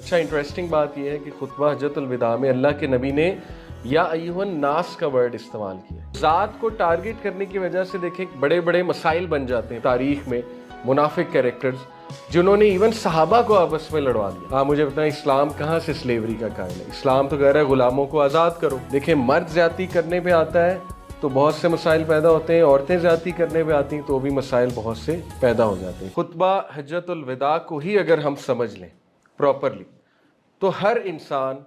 अच्छा इंटरेस्टिंग बात यह है कि खुतबा हज्जतुल विदा में अल्लाह के नबी ने या अय्युहन नास का वर्ड इस्तेमाल किया। ज़ात को टारगेट करने की वजह से देखें बड़े बड़े मसाइल बन जाते हैं तारीख में। मुनाफिक कैरेक्टर्स जिन्होंने इवन सहाबा को आपस में लड़वा दिया। मुझे बताएं इस्लाम कहाँ से स्लेवरी का कायल है? इस्लाम तो कह रहा है गुलामों को आज़ाद करो। देखिए मर्द ज्यादती करने पे आता है तो बहुत से मसाइल पैदा होते हैं, औरतें ज्यादती करने पे आती हैं तो भी मसाइल बहुत से पैदा हो जाते हैं। खुतबा हज्जतुल विदा को ही अगर हम समझ लें प्रॉपरली तो हर इंसान,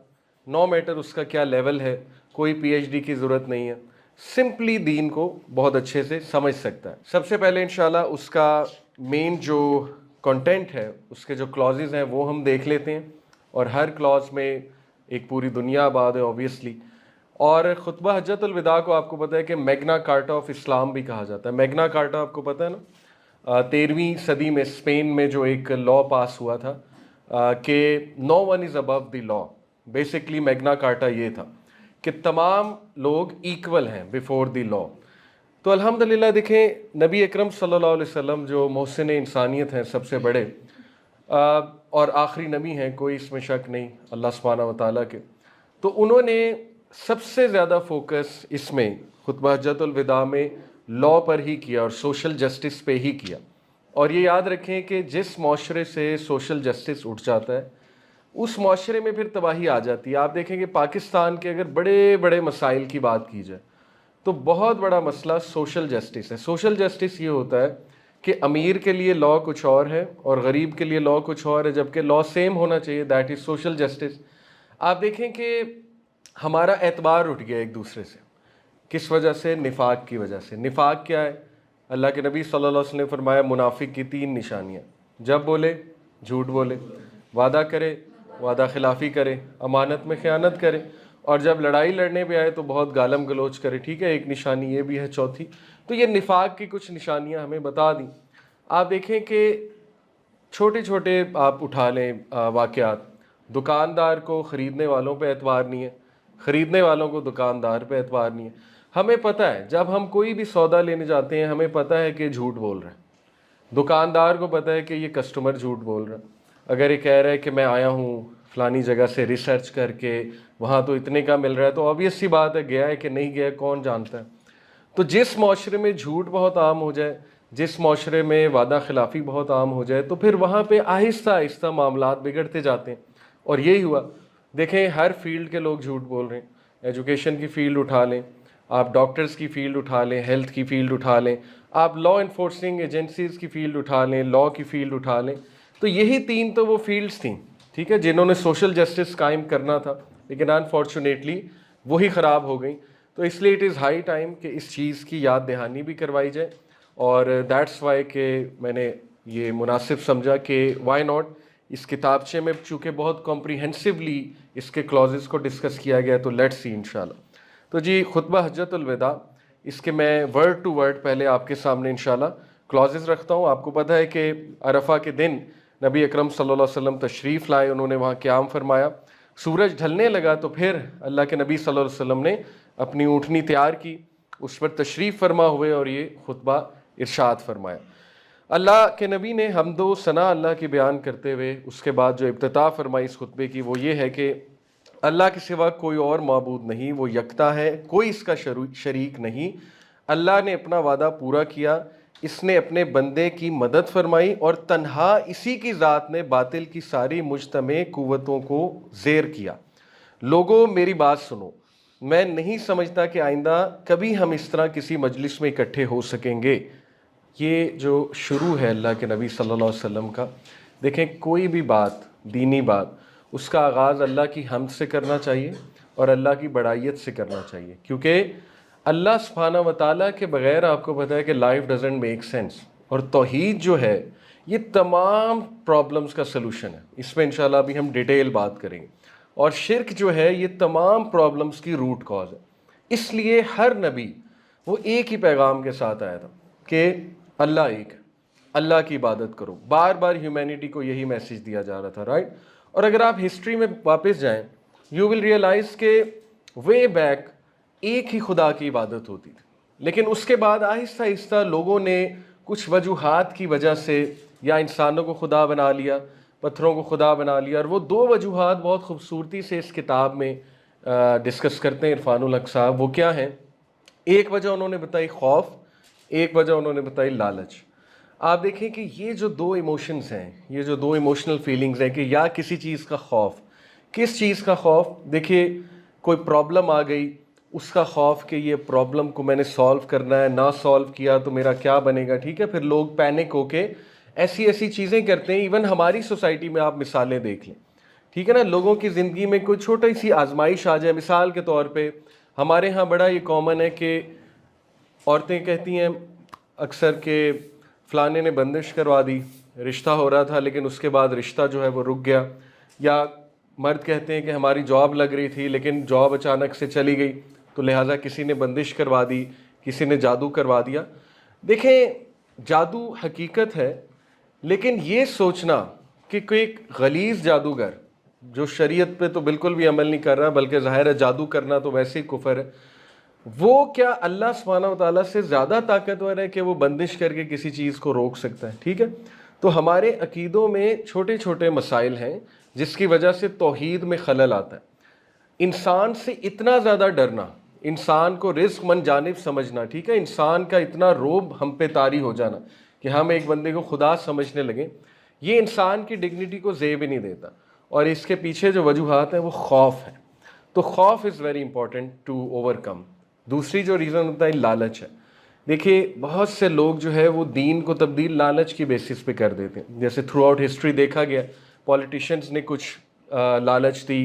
नो मैटर उसका क्या लेवल है, कोई पीएचडी की ज़रूरत नहीं है, सिंपली दीन को बहुत अच्छे से समझ सकता है। सबसे पहले इंशाल्लाह उसका मेन जो कंटेंट है, उसके जो क्लॉजेज हैं वो हम देख लेते हैं और हर क्लॉज में एक पूरी दुनिया आबाद है ऑब्वियसली। और खुतबा हज्जतुल विदा को आपको पता है कि मैग्ना कार्टा ऑफ इस्लाम भी कहा जाता है। मैग्ना कार्टा आपको पता है ना, 13वीं सदी में स्पेन में जो एक लॉ पास हुआ था कि no one is above the law. Basically Magna Carta ये था कि तमाम लोग इक्वल हैं बिफोर द लॉ। तो अल्हम्दुलिल्लाह देखें नबी अकरम सल्लल्लाहु अलैहि वसल्लम जो मोहसिन इंसानियत हैं, सबसे बड़े और आखिरी नबी हैं, कोई इसमें शक नहीं अल्लाह सुब्हानहू व तआला के। तो उन्होंने सबसे ज़्यादा फोकस इसमें खुतबा हज्जतुल विदा में लॉ पर ही किया और सोशल जस्टिस पे ही किया। और ये याद रखें कि जिस माशरे से सोशल जस्टिस उठ जाता है उस माशरे में फिर तबाही आ जाती है। आप देखेंगे पाकिस्तान के अगर बड़े बड़े मसाइल की बात की जाए तो बहुत बड़ा मसला सोशल जस्टिस है। सोशल जस्टिस ये होता है कि अमीर के लिए लॉ कुछ और है और गरीब के लिए लॉ कुछ और है, जबकि लॉ सेम होना चाहिए, दैट इज़ सोशल जस्टिस। आप देखें कि हमारा एतबार उठ गया एक दूसरे से, किस वजह से? निफाक की वजह से। निफाक क्या है? अल्लाह के नबी सल्लल्लाहु अलैहि वसल्लम ने फरमाया मुनाफिक की 3 निशानियाँ, जब बोले झूठ बोले, वादा करे वादा खिलाफ़ी करे, अमानत में ख़यानत करे, और जब लड़ाई लड़ने पे आए तो बहुत गालम गलोच करे। ठीक है, एक निशानी ये भी है चौथी। तो ये निफाक की कुछ निशानियाँ हमें बता दी। आप देखें कि छोटे छोटे आप उठा लें वाक़यात, दुकानदार को ख़रीदने वालों पे एतबार नहीं है, ख़रीदने वालों को दुकानदार पे एतबार नहीं है। हमें पता है जब हम कोई भी सौदा लेने जाते हैं हमें पता है कि झूठ बोल रहा है, दुकानदार को पता है कि ये कस्टमर झूठ बोल रहा है। अगर ये कह रहा है कि मैं आया हूँ फ़लानी जगह से रिसर्च करके, वहाँ तो इतने का मिल रहा है, तो ऑब्वियस सी बात है गया है कि नहीं गया कौन जानता है। तो जिस माशरे में झूठ बहुत आम हो जाए, जिस माशरे में वादा खिलाफ़ी बहुत आम हो जाए, तो फिर वहाँ पे आहिस्ता आहिस्ता मामलात बिगड़ते जाते हैं। और यही हुआ। देखें हर फील्ड के लोग झूठ बोल रहे हैं। एजुकेशन की फ़ील्ड उठा लें, आप डॉक्टर्स की फ़ील्ड उठा लें, हेल्थ की फ़ील्ड उठा लें, आप लॉ इन्फोर्सिंग एजेंसीज़ की फ़ील्ड उठा लें, लॉ की फ़ील्ड उठा लें। तो यही 3 तो वो फील्ड्स थी, ठीक है, जिन्होंने सोशल जस्टिस कायम करना था, लेकिन अनफॉर्चुनेटली वही ख़राब हो गई। तो इसलिए इट इज़ हाई टाइम कि इस चीज़ की याद दहानी भी करवाई जाए। और दैट्स वाई कि मैंने ये मुनासिब समझा कि वाई नॉट इस किताबचे में, चूँकि बहुत कॉम्प्रिहेंसिवली इसके क्लॉजेस को डिस्कस किया गया, तो लेट्स सी इंशाल्लाह। तो जी खुतबा हज्जतुल विदा, इसके मैं वर्ड टू वर्ड पहले आपके सामने इंशाल्लाह क्लॉजेस रखता हूँ। आपको पता है कि अरफा के दिन नबी अकरम सल्लल्लाहु अलैहि वसल्लम तशरीफ़ लाए, उन्होंने वहाँ क़याम फरमाया। सूरज ढलने लगा तो फिर अल्लाह के नबी सल्लल्लाहु अलैहि वसल्लम ने अपनी ऊँटनी तैयार की, उस पर तशरीफ़ फरमा हुए और ये खुतबा इरशाद फरमाया। अल्लाह के नबी ने हम्दो सना अल्लाह की बयान करते हुए उसके बाद जो इब्तिदा फरमाई इस खुतबे की वो ये है कि अल्लाह के सिवा कोई और माबूद नहीं, वो यकता है, कोई इसका शरीक नहीं। अल्लाह ने अपना वादा पूरा किया, इसने अपने बंदे की मदद फरमाई और तन्हा इसी की ज़ात ने बातिल की सारी मुजतमे कुव्वतों को ज़ेर किया। लोगों मेरी बात सुनो, मैं नहीं समझता कि आइंदा कभी हम इस तरह किसी मजलिस में इकट्ठे हो सकेंगे। ये जो शुरू है अल्लाह के नबी सल्लल्लाहु अलैहि वसल्लम का, देखें कोई भी बात, दीनी बात, उसका आगाज़ अल्लाह की हम्द से करना चाहिए और अल्लाह की बड़ाइयत से करना चाहिए, क्योंकि अल्लाह सुब्हानहू व तआला के बग़ैर आपको पता है कि लाइफ डजंट मेक सेंस। और तौहीद जो है ये तमाम प्रॉब्लम्स का सलूशन है, इसमें इंशाल्लाह अभी हम डिटेल बात करेंगे। और शिर्क जो है ये तमाम प्रॉब्लम्स की रूट कॉज है। इसलिए हर नबी वो एक ही पैगाम के साथ आया था कि अल्लाह एक है, अल्लाह की इबादत करो। बार बार ह्यूमैनिटी को यही मैसेज दिया जा रहा था, राइट। और अगर आप हिस्ट्री में वापस जाएं, यू विल रियलाइज़ के वे बैक एक ही खुदा की इबादत होती थी, लेकिन उसके बाद आहिस्ता आहिस्ता लोगों ने कुछ वजूहात की वजह से या इंसानों को खुदा बना लिया, पत्थरों को खुदा बना लिया। और वो दो वजूहात बहुत खूबसूरती से इस किताब में डिस्कस करते हैं इरफानुल हक साहब। वो क्या हैं? एक वजह उन्होंने बताई खौफ, एक वजह उन्होंने बताई लालच। आप देखें कि ये जो दो इमोशंस हैं, ये जो दो इमोशनल फीलिंग्स हैं, कि या किसी चीज़ का खौफ, किस चीज़ का खौफ? देखिए, कोई प्रॉब्लम आ गई, उसका खौफ कि ये प्रॉब्लम को मैंने सॉल्व करना है, ना सॉल्व किया तो मेरा क्या बनेगा, ठीक है। फिर लोग पैनिक होके ऐसी ऐसी चीज़ें करते हैं। इवन हमारी सोसाइटी में आप मिसालें देख लें, ठीक है ना, लोगों की ज़िंदगी में कोई छोटी सी आजमाइश आ जाए। मिसाल के तौर पे हमारे यहाँ बड़ा ये कॉमन है कि औरतें कहती हैं अक्सर के फ़लाने ने बंदिश करवा दी, रिश्ता हो रहा था लेकिन उसके बाद रिश्ता जो है वो रुक गया। या मर्द कहते हैं कि हमारी जॉब लग रही थी लेकिन जॉब अचानक से चली गई, तो लिहाजा किसी ने बंदिश करवा दी, किसी ने जादू करवा दिया। देखें, जादू हकीकत है, लेकिन ये सोचना कि कोई एक गलीज़ जादूगर जो शरीयत पे तो बिल्कुल भी अमल नहीं कर रहा, बल्कि ज़ाहिर है जादू करना तो वैसे ही कुफर है, वो क्या अल्लाह सुब्हानहू व तआला से ज़्यादा ताकतवर है कि वो बंदिश करके किसी चीज़ को रोक सकता है? ठीक है। तो हमारे अकीदों में छोटे छोटे मसाइल हैं जिसकी वजह से तौहीद में खलल आता है। इंसान से इतना ज़्यादा डरना, इंसान को रिस्क मन जानिब समझना, ठीक है, इंसान का इतना रोब हम पे तारी हो जाना कि हम एक बंदे को खुदा समझने लगे, ये इंसान की डिग्निटी को ज़ेब ही नहीं देता। और इसके पीछे जो वजूहात हैं वो खौफ है। तो खौफ is very important to overcome. दूसरी जो रीज़न होता है लालच है। देखिए, बहुत से लोग जो है वो दीन को तब्दील लालच की बेसिस पे कर देते हैं। जैसे थ्रू आउट हिस्ट्री देखा गया, पॉलिटिशियंस ने कुछ लालच दी,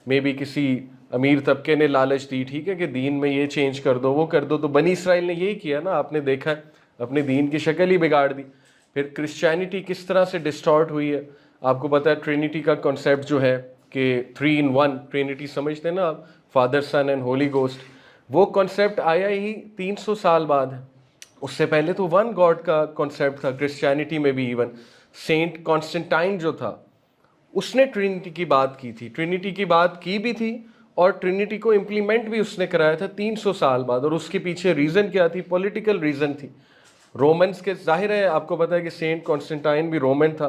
मे बी किसी अमीर तबके ने लालच दी, ठीक है, कि दीन में ये चेंज कर दो, वो कर दो। तो बनी इसराइल ने यही किया ना, आपने देखा है, अपने दीन की शक्ल ही बिगाड़ दी। फिर क्रिश्चियनिटी किस तरह से डिस्टॉर्ट हुई है, आपको पता है। ट्रिनिटी का कॉन्सेप्ट जो है कि 3 in 1 ट्रिनिटी समझते हैं ना आप, Father, Son and Holy Ghost, वो कॉन्सेप्ट आया ही 300 साल बाद है। उससे पहले तो वन गॉड का कॉन्सेप्ट था क्रिश्चियनिटी में भी। इवन सेंट कॉन्स्टेंटाइन जो था, उसने ट्रिनिटी की बात की थी, ट्रिनिटी की बात की भी थी, और ट्रिनिटी को इम्प्लीमेंट भी उसने कराया था 300 साल बाद। और उसके पीछे रीज़न क्या थी? पॉलिटिकल रीज़न थी। रोमन्स के, जाहिर है आपको पता है कि सेंट कॉन्स्टेंटाइन भी रोमन था,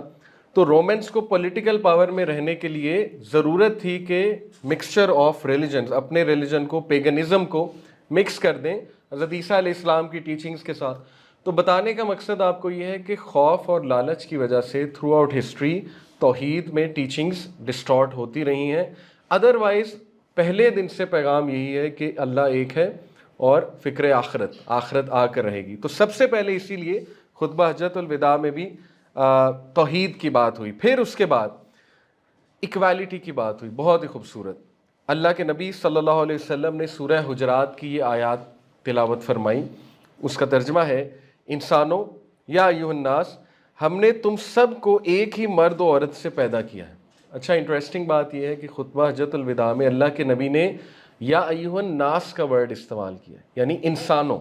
तो रोमन्स को पॉलिटिकल पावर में रहने के लिए ज़रूरत थी कि मिक्सचर ऑफ रिलीजन्स, अपने रिलीजन को, पेगनिज़म को मिक्स कर दें हज़रत ईसा अलैहिस्सलाम की टीचिंग्स के साथ। तो बताने का मकसद आपको ये है कि खौफ और लालच की वजह से थ्रू आउट हिस्ट्री तौहीद में टीचिंग्स डिस्टॉर्ट होती रही हैं। अदरवाइज़ पहले दिन से पैगाम यही है कि अल्लाह एक है और फ़िक्र आखरत, आखरत आकर रहेगी। तो सबसे पहले इसीलिए खुतबा हज्जतुल विदा में भी तौहीद की बात हुई। फिर उसके बाद इक्वालिटी की बात हुई, बहुत ही खूबसूरत। अल्लाह के नबी सल्लल्लाहु अलैहि वसल्लम ने सूरह हुजरात की ये आयत तिलावत फरमाई। उसका तर्जमा है, इंसानों या अय्युहन्नास, हमने तुम सब को एक ही मर्द और औरत से पैदा किया है। अच्छा, इंटरेस्टिंग बात यह है कि खुतबा हज्जतुल विदा में अल्लाह के नबी ने या अय्युहन्नास का वर्ड इस्तेमाल किया, यानी इंसानों,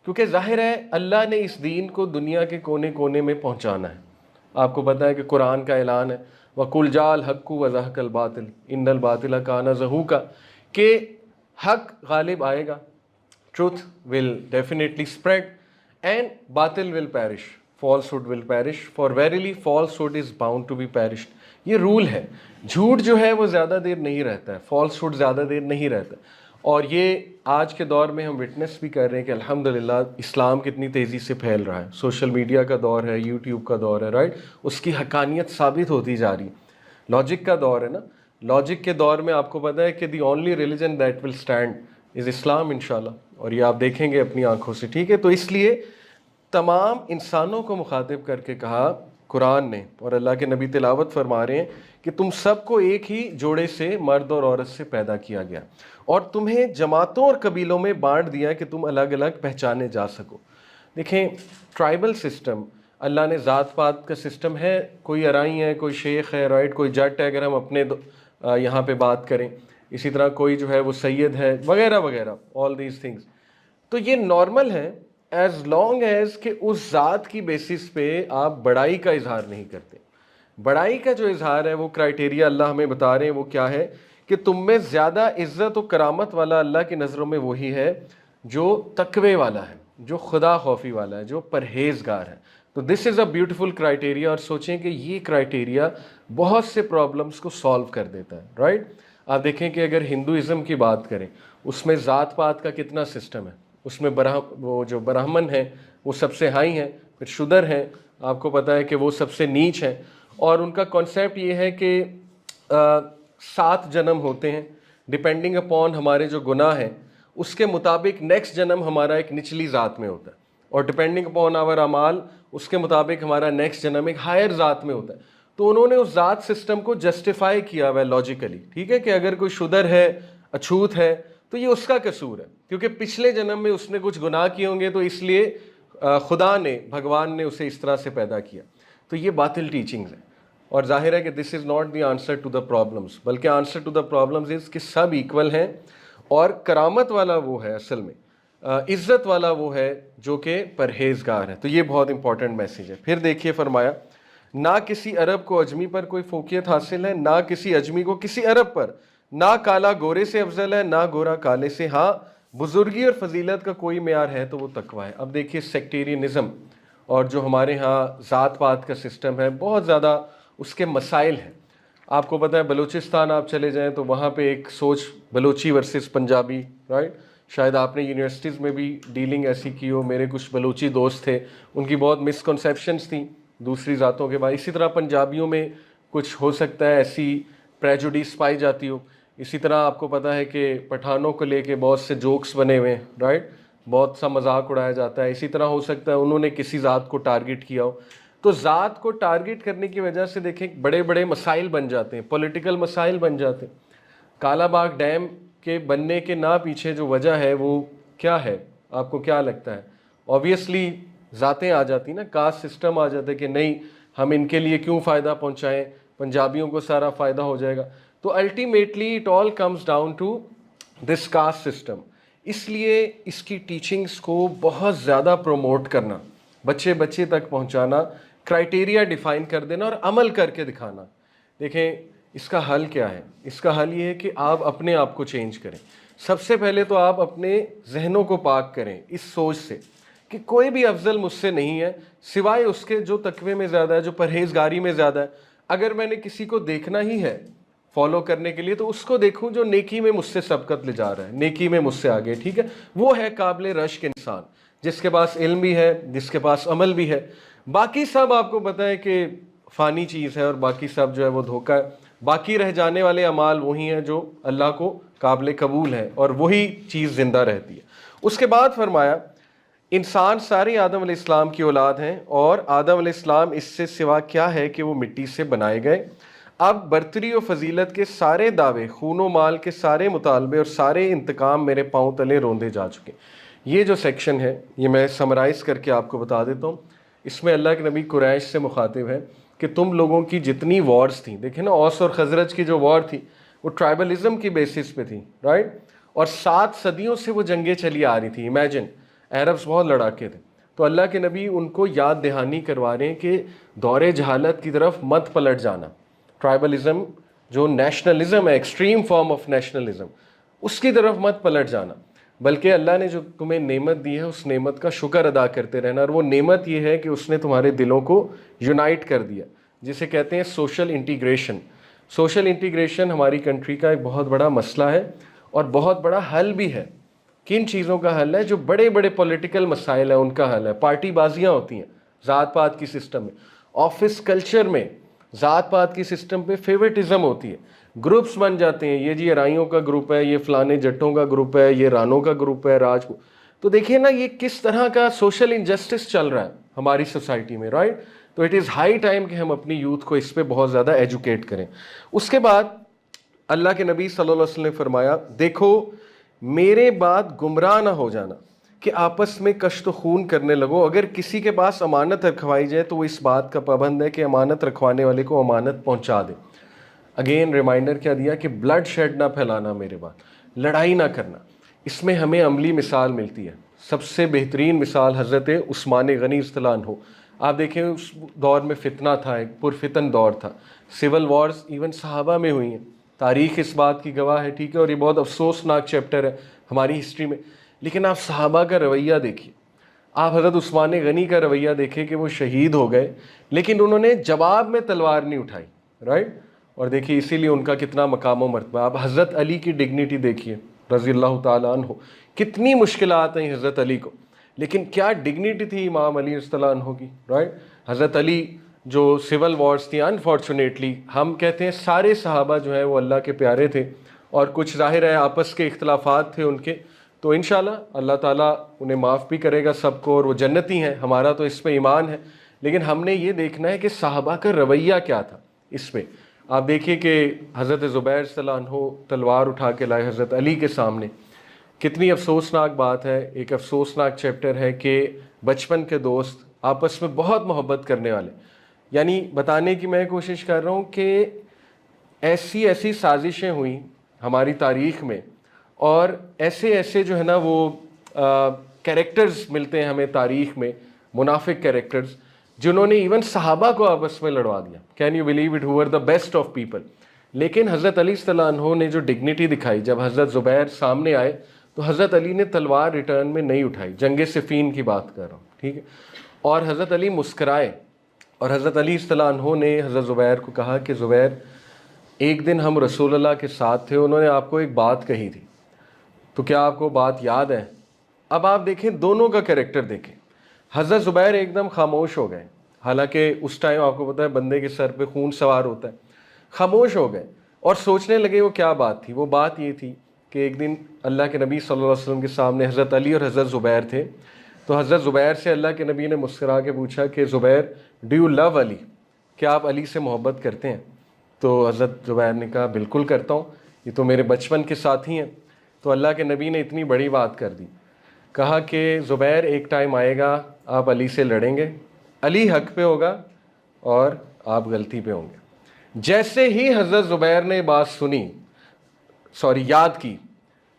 क्योंकि जाहिर है अल्लाह ने इस दीन को दुनिया के कोने कोने में पहुंचाना है। आपको पता है कि कुरान का ऐलान है, वकुल जाल हक्कु व ज़हकल बातिल इन्नल बातिला काना ज़हूका, कि हक गालिब आएगा, truth will definitely spread and बातिल will perish, falsehood will perish, for verily falsehood is bound to be perished. ये रूल है, झूठ जो है वो ज़्यादा देर नहीं रहता है, फॉल्सहुड ज़्यादा देर नहीं रहता। और ये आज के दौर में हम विटनेस भी कर रहे हैं कि अल्हम्दुलिल्लाह इस्लाम कितनी तेज़ी से फैल रहा है। सोशल मीडिया का दौर है, यूट्यूब का दौर है, राइट, उसकी हकानियत साबित होती जा रही है। लॉजिक का दौर है ना, लॉजिक के दौर में आपको पता है कि the only religion that will stand is Islam इंशाल्लाह, और ये आप देखेंगे अपनी आंखों से, ठीक है। तो इसलिए तमाम इंसानों को मुखातिब करके कहा कुरान ने, और अल्लाह के नबी तिलावत फरमा रहे हैं कि तुम सबको एक ही जोड़े से, मर्द और औरत से पैदा किया गया, और तुम्हें जमातों और कबीलों में बांट दिया कि तुम अलग अलग पहचाने जा सको। देखें, ट्राइबल सिस्टम, अल्लाह ने ज़ात पात का सिस्टम है, कोई अराई है, कोई शेख है, राइट, कोई जट है, अगर हम अपने यहाँ पे बात करें, इसी तरह कोई जो है वो सैयद है, वगैरह वगैरह, ऑल दीज थिंग्स। तो ये नॉर्मल है एज लॉन्ग एज कि उस ज़ात की बेसिस पे आप बड़ाई का इजहार नहीं करते। बड़ाई का जो इजहार है वो क्राइटेरिया अल्लाह हमें बता रहे हैं, वो क्या है कि तुम में ज़्यादा इज़्ज़त और करामत वाला अल्लाह की नज़रों में वही है जो तकवे वाला है, जो खुदा खौफी वाला है, जो परहेज़गार है। तो this is a beautiful criteria, और सोचें कि ये क्राइटेरिया बहुत से प्रॉब्लम्स को सॉल्व कर देता है, राइट। आप देखें कि अगर हिंदुइज़्म की बात करें, उसमें ज़ात पात का कितना सिस्टम है। उसमें वो जो ब्राह्मण है वो सबसे हाई हैं, फिर शूद्र हैं, आपको पता है कि वो सबसे नीच हैं, और उनका कॉन्सेप्ट ये है कि 7 जन्म होते हैं, डिपेंडिंग अपॉन हमारे जो गुनाह हैं उसके मुताबिक नेक्स्ट जन्म हमारा एक निचली ज़ात में होता है, और डिपेंडिंग अपॉन आवर अमाल उसके मुताबिक हमारा नेक्स्ट जन्म एक हायर ज़ात में होता है। तो उन्होंने उस ज़ात सिस्टम को जस्टिफाई किया हुआ है लॉजिकली, ठीक है, कि अगर कोई शूद्र है, अछूत है, तो ये उसका कसूर है, क्योंकि पिछले जन्म में उसने कुछ गुनाह किए होंगे, तो इसलिए खुदा ने, भगवान ने उसे इस तरह से पैदा किया। तो ये बातिल टीचिंग्स हैं, और जाहिर है कि this is not the answer to the problems, बल्कि answer to the problems is कि सब इक्वल हैं, और करामत वाला वो है असल में, इज़्ज़त वाला वो है जो कि परहेज़गार है। तो ये बहुत इंपॉर्टेंट मैसेज है। फिर देखिए फरमाया, ना किसी अरब को अजमी पर कोई फोकियत हासिल है, ना किसी अजमी को किसी अरब पर, ना काला गोरे से अफजल है, ना गोरा काले से। हाँ, बुजुर्गी और फजीलत का कोई मेयार है तो वो तकवा है। अब देखिए सेक्टेरियनिज़म और जो हमारे यहाँ ज़ात पात का सिस्टम है, बहुत ज़्यादा उसके मसाइल हैं। आपको पता है बलूचिस्तान आप चले जाएं तो वहाँ पे एक सोच बलूची वर्सेस पंजाबी, राइट। शायद आपने यूनिवर्सिटीज़ में भी डीलिंग ऐसी की हो। मेरे कुछ बलूची दोस्त थे, उनकी बहुत मिसकॉन्सेप्शंस थी दूसरी ज़ातों के बारे। इसी तरह पंजाबियों में कुछ हो सकता है ऐसी प्रेजुडिस पाई जाती हो। इसी तरह आपको पता है कि पठानों को लेके बहुत से जोक्स बने हुए हैं, राइट, बहुत सा मजाक उड़ाया जाता है। इसी तरह हो सकता है उन्होंने किसी ज़ात को टारगेट किया हो। तो ज़ात को टारगेट करने की वजह से देखें बड़े बड़े मसाइल बन जाते हैं, पॉलिटिकल मसाइल बन जाते हैं। कालाबाग डैम के बनने के ना पीछे जो वजह है वो क्या है, आपको क्या लगता है? ऑब्वियसली ज़ातें आ जाती ना, कास्ट सिस्टम आ जाता है कि नहीं, हम इनके लिए क्यों फ़ायदा पहुँचाएँ, पंजाबियों को सारा फ़ायदा हो जाएगा। तो ultimately it all comes down to this caste system. इसलिए इसकी टीचिंग्स को बहुत ज़्यादा प्रमोट करना, बच्चे बच्चे तक पहुँचाना, क्राइटेरिया डिफ़ाइन कर देना और अमल करके दिखाना। देखें इसका हल क्या है? इसका हल ये है कि आप अपने आप को चेंज करें। सबसे पहले तो आप अपने जहनों को पाक करें इस सोच से कि कोई भी अफजल मुझसे नहीं है सिवाय उसके जो तकवे में ज़्यादा है, जो परहेजगारी में ज़्यादा है। अगर मैंने किसी को देखना ही है फॉलो करने के लिए तो उसको देखूं जो नेकी में मुझसे सबकत ले जा रहा है, नेकी में मुझसे आगे, ठीक है। वो है काबिल रश्क इंसान, जिसके पास इल्म भी है, जिसके पास अमल भी है। बाकी सब आपको पता है कि फ़ानी चीज़ है और बाकी सब जो है वो धोखा है। बाकी रह जाने वाले अमाल वही हैं जो अल्लाह को काबिल कबूल है और वही चीज़ ज़िंदा रहती है। उसके बाद फरमाया इंसान सारे आदम अलैहिस्सलाम की औलाद हैं और आदम अलैहिस्सलाम इससे सिवा क्या है कि वो मिट्टी से बनाए गए। अब बरतरी और फजीलत के सारे दावे, खूनो माल के सारे मुतालबे और सारे इंतकाम मेरे पाँव तले रोंदे जा चुके। ये जो सेक्शन है ये मैं समराइज़ करके आपको बता देता हूँ। इसमें अल्लाह के नबी कुरैश से मुखातिब है कि तुम लोगों की जितनी वॉर्स थी, देखें ना, औस और खजरज की जो वॉर थी वो ट्राइबलिज्म की बेसिस पे थी, राइट। और 7 सदियों से वो जंगें चली आ रही थी। इमेजिन, अरब्स बहुत लड़ाके थे। तो अल्लाह के नबी उनको याद दहानी करवा रहे हैं कि दौरे जहालत की तरफ मत पलट जाना। ट्राइबलिज्म जो नेशनलिज्म है, एक्सट्रीम फॉर्म ऑफ नेशनलिज्म, उसकी तरफ मत पलट जाना, बल्कि अल्लाह ने जो तुम्हें नेमत दी है उस नेमत का शुक्र अदा करते रहना। और वो नेमत ये है कि उसने तुम्हारे दिलों को यूनाइट कर दिया, जिसे कहते हैं सोशल इंटीग्रेशन। सोशल इंटीग्रेशन हमारी कंट्री का एक बहुत बड़ा मसला है और बहुत बड़ा हल भी है। किन चीज़ों का हल है? जो बड़े बड़े पॉलिटिकल मसाइल हैं उनका हल है। पार्टी बाजियाँ होती हैं ज़ात पात की सिस्टम में, ऑफिस कल्चर में ज़ात पात की सिस्टम पे फेवरेटिज़म होती है, ग्रुप्स बन जाते हैं, ये जी राइयों का ग्रुप है, ये फलाने जट्टों का ग्रुप है, ये रानों का ग्रुप है, राजपूत। तो देखिए ना ये किस तरह का सोशल इनजस्टिस चल रहा है हमारी सोसाइटी में, राइट। तो इट इज़ हाई टाइम कि हम अपनी यूथ को इस पर बहुत ज़्यादा एजुकेट करें। उसके बाद अल्लाह के नबी सल्लल्लाहु अलैहि वसल्लम ने फरमाया, देखो मेरे बाद गुमराह ना हो जाना कि आपस में कश्त खून करने लगो। अगर किसी के पास अमानत रखवाई जाए तो वो इस बात का पाबंद है कि अमानत रखवाने वाले को अमानत पहुंचा दे। अगेन रिमाइंडर क्या दिया कि ब्लड शेड ना फैलाना, मेरे बाद लड़ाई ना करना। इसमें हमें अमली मिसाल मिलती है। सबसे बेहतरीन मिसाल हज़रत उस्मान गनी रज़ियल्लाहु अन्हु। आप देखें उस दौर में फितना था, एक पुरफितन दौर था, सिविल वॉर्स इवन सहाबा में हुई हैं, तारीख़ इस बात की गवाह है, ठीक है। और ये बहुत अफसोसनाक चैप्टर है हमारी हिस्ट्री में। लेकिन आप सहाबा का रवैया देखिए, आप हज़रत उस्मान गनी का रवैया देखें कि वो शहीद हो गए लेकिन उन्होंने जवाब में तलवार नहीं उठाई, राइट। और देखिए इसीलिए उनका कितना मकाम व मर्तबा। आप हज़रत अली की डिग्निटी देखिए रज़ी अल्लाह ताला अन्हु, कितनी मुश्किलात आई हज़रत अली को, लेकिन क्या डिग्निटी थी इमाम अली रज़ियल्लाहु अन्हु की, राइट। हज़रत अली जो सिविल वॉर्स थी, अनफॉर्चुनेटली हम कहते हैं सारे सहाबा जो है वो अल्लाह के प्यारे थे और कुछ ज़ाहिर है आपस के इख्तलाफात थे उनके, तो इंशाल्लाह अल्लाह ताला उन्हें माफ़ भी करेगा सबको और वो जन्नती हैं, हमारा तो इस पे ईमान है। लेकिन हमने ये देखना है कि सहाबा का रवैया क्या था इस पे। आप देखिए कि हज़रत ज़ुबैर सल्लल्लाहु अन्हु तलवार उठा के लाए हज़रत अली के सामने, कितनी अफसोसनाक बात है। एक अफसोसनाक चैप्टर है कि बचपन के दोस्त आपस में बहुत मोहब्बत करने वाले, यानी बताने की मैं कोशिश कर रहा हूँ कि ऐसी ऐसी साजिशें हुई हमारी तारीख़ में और ऐसे ऐसे जो है ना वो कैरेक्टर्स मिलते हैं हमें तारीख़ में, मुनाफिक कैरेक्टर्स जिन्होंने इवन सहाबा को आपस में लड़वा दिया। Can you believe it, who were the best of people. लेकिन हज़रत अली सल्लल्लाहु अन्हु ने जो डिग्निटी दिखाई, जब हज़रत ज़ुबैर सामने आए तो हज़रत अली ने तलवार रिटर्न में नहीं उठाई। जंग सिफ़ीन की बात कर रहा हूँ, ठीक है। और हज़रत अली मुस्कराए और हज़रत अली सल्लल्लाहु अन्हु ने हज़रत ज़ुबैर को कहा कि ज़ुबैर, एक दिन हम रसूलुल्लाह के साथ थे, उन्होंने आपको एक बात कही थी, तो क्या आपको बात याद है। अब आप देखें दोनों का कैरेक्टर देखें। हज़रत ज़ुबैर एकदम खामोश हो गए, हालांकि उस टाइम आपको पता है बंदे के सर पे खून सवार होता है। खामोश हो गए और सोचने लगे वो क्या बात थी। वो बात ये थी कि एक दिन अल्लाह के नबी सल्लल्लाहु अलैहि वसल्लम के सामने हज़रत अली और हज़रत ज़ुबैर थे, तो हज़रत ज़ुबैर से अल्लाह के नबी ने मुस्कुरा के पूछा कि Zubair, do you love Ali, क्या आप अली से मोहब्बत करते हैं। तो हज़रत ज़ुबैर ने कहा बिल्कुल करता हूँ, ये तो मेरे बचपन के साथी हैं। तो अल्लाह के नबी ने इतनी बड़ी बात कर दी, कहा कि ज़ुबैर एक टाइम आएगा आप अली से लड़ेंगे, अली हक पे होगा और आप गलती पे होंगे। जैसे ही हज़रत ज़ुबैर ने बात सुनी, याद की,